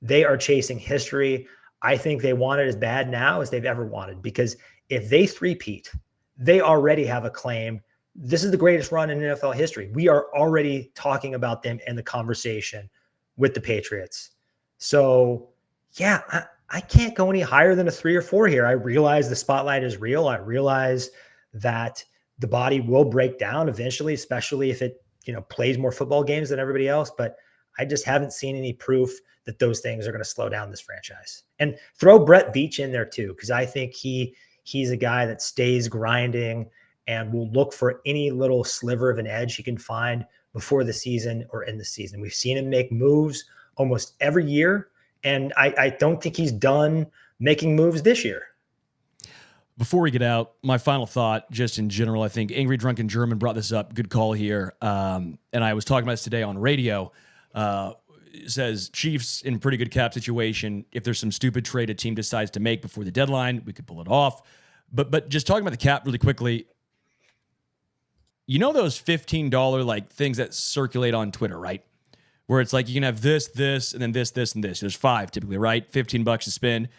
They are chasing history. I think they want it as bad now as they've ever wanted, because if they three-peat, they already have a claim. This is the greatest run in NFL history. We are already talking about them in the conversation with the Patriots. So, yeah, I can't go any higher than a 3 or 4 here. I realize the spotlight is real. I realize that the body will break down eventually, especially if it, plays more football games than everybody else. But I just haven't seen any proof that those things are going to slow down this franchise. And throw Brett Veach in there too, because I think he's a guy that stays grinding and will look for any little sliver of an edge he can find before the season or in the season. We've seen him make moves almost every year, and I don't think he's done making moves this year. Before we get out, my final thought, just in general, I think Angry Drunken German brought this up. Good call here. And I was talking about this today on radio. It says Chiefs in pretty good cap situation. If there's some stupid trade a team decides to make before the deadline, we could pull it off. But just talking about the cap really quickly, those $15 like things that circulate on Twitter, right? Where it's like you can have this, and then this, and this. There's 5 typically, right? $15 to spend.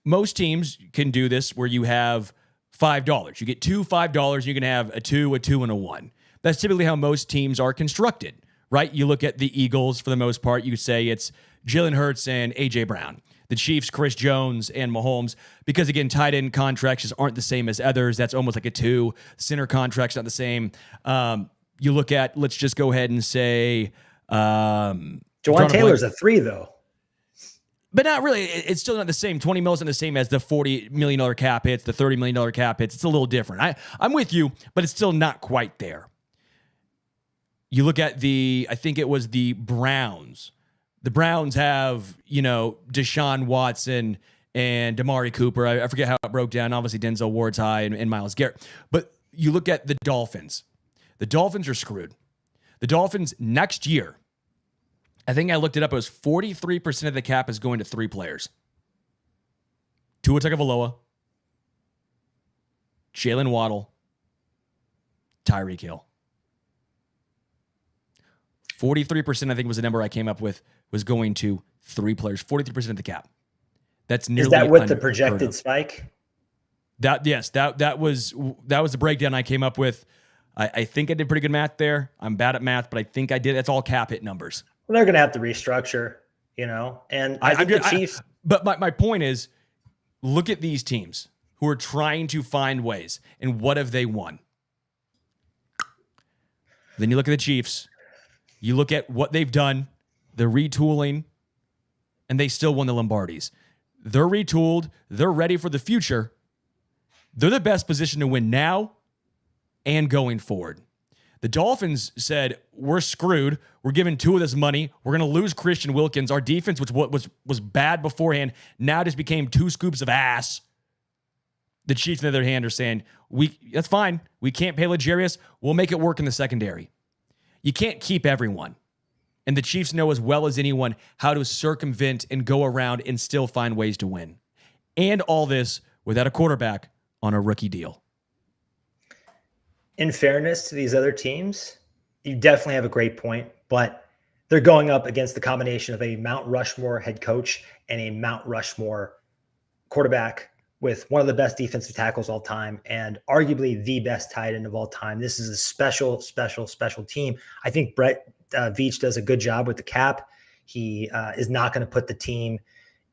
Most teams can do this where you have $5. You get 2 $5. You can have a 2, and a 1. That's typically how most teams are constructed, right? You look at the Eagles for the most part. You say it's Jalen Hurts and A.J. Brown. The Chiefs, Chris Jones and Mahomes, because again, tight end contracts just aren't the same as others. That's almost like a 2. Center contracts not the same. You look at, let's just go ahead and say, Jawan Taylor's a 3 though. But not really. It's still not the same. 20 mil isn't the same as the $40 million cap hits, the $30 million cap hits. It's a little different. I'm with you, but it's still not quite there. You look at I think it was the Browns. The Browns have, Deshaun Watson and Damari Cooper. I forget how it broke down. Obviously, Denzel Ward's high and Myles Garrett. But you look at the Dolphins. The Dolphins are screwed. The Dolphins next year, I think I looked it up. It was 43% of the cap is going to 3 players. Tua Tagovailoa, Jalen Waddle, Tyreek Hill. 43%, I think was the number I came up with, was going to 3 players. 43% of the cap. That's nearly. Is that with the projected spike? That was the breakdown I came up with. I think I did pretty good math there. I'm bad at math, but I think I did. That's all cap hit numbers. Well, they're going to have to restructure, and I think the Chiefs. But my point is, look at these teams who are trying to find ways, and what have they won? Then you look at the Chiefs. You look at what they've done, the retooling, and they still won the Lombardis. They're retooled. They're ready for the future. They're the best position to win now and going forward. The Dolphins said, we're screwed. We're giving Tua this money. We're going to lose Christian Wilkins. Our defense, which was bad beforehand, now just became 2 scoops of ass. The Chiefs, on the other hand, are saying, that's fine. We can't pay L'Jarius. We'll make it work in the secondary. You can't keep everyone. And the Chiefs know as well as anyone how to circumvent and go around and still find ways to win. And all this without a quarterback on a rookie deal. In fairness to these other teams, you definitely have a great point, but they're going up against the combination of a Mount Rushmore head coach and a Mount Rushmore quarterback with one of the best defensive tackles all time and arguably the best tight end of all time. This is a special team. I think Brett Veach does a good job with the cap. He is not going to put the team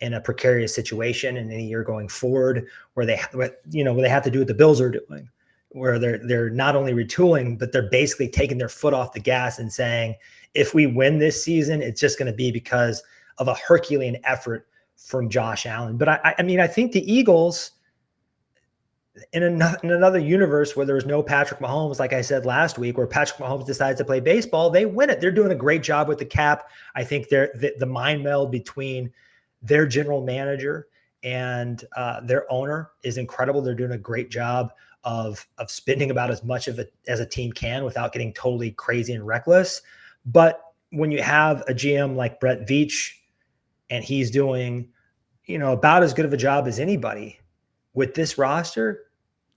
in a precarious situation in any year going forward where they have to do what the Bills are doing, where they're not only retooling, but they're basically taking their foot off the gas and saying, if we win this season, it's just going to be because of a Herculean effort from Josh Allen. But I think the Eagles, in another universe where there's no Patrick Mahomes, like I said last week, where Patrick Mahomes decides to play baseball, they win it. They're doing a great job with the cap. I think the mind meld between their general manager and their owner is incredible. They're doing a great job of spending about as much of it as a team can without getting totally crazy and reckless. But when you have a GM like Brett Veach, and he's doing, about as good of a job as anybody with this roster,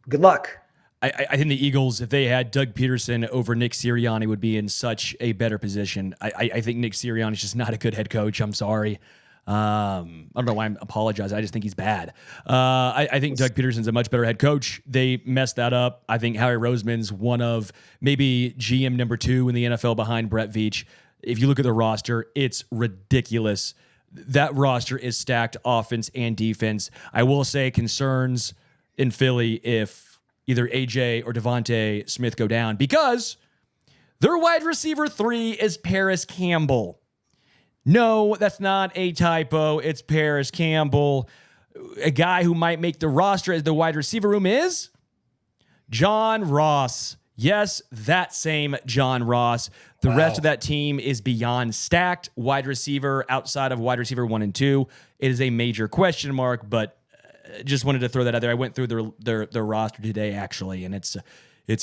good luck. I think the Eagles, if they had Doug Peterson over Nick Sirianni, would be in such a better position. I think Nick Sirianni is just not a good head coach. I'm sorry. I don't know why I'm apologizing. I just think he's bad. I think Doug Peterson's a much better head coach. They messed that up. I think Howie Roseman's one of maybe GM number 2 in the NFL behind Brett Veach. If you look at the roster, it's ridiculous. That roster is stacked offense and defense. I will say concerns in Philly if either AJ or Devontae Smith go down, because their wide receiver 3 is Paris Campbell. No, that's not a typo. It's Paris Campbell. A guy who might make the roster as the wide receiver room is John Ross. Yes, that same John Ross. The rest of that team is beyond stacked. Wide receiver, outside of wide receiver 1 and 2, it is a major question mark, but just wanted to throw that out there. I went through their roster today, actually, and it's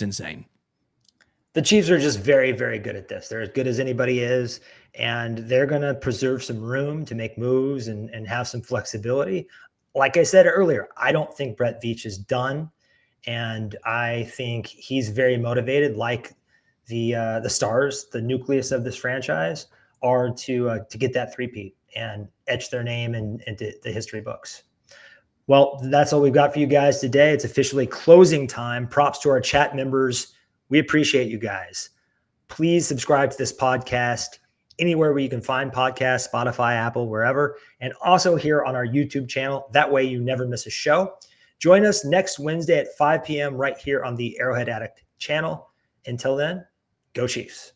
insane. The Chiefs are just very, very good at this. They're as good as anybody is, and they're going to preserve some room to make moves and have some flexibility. Like I said earlier, I don't think Brett Veach is done, and I think he's very motivated, like the stars, the nucleus of this franchise, are to get that three-peat and etch their name into the history books. Well, that's all we've got for you guys today. It's officially closing time. Props to our chat members. We appreciate you guys. Please subscribe to this podcast anywhere where you can find podcasts, Spotify, Apple, wherever, and also here on our YouTube channel. That way you never miss a show. Join us next Wednesday at 5 p.m. right here on the Arrowhead Addict channel. Until then, go Chiefs.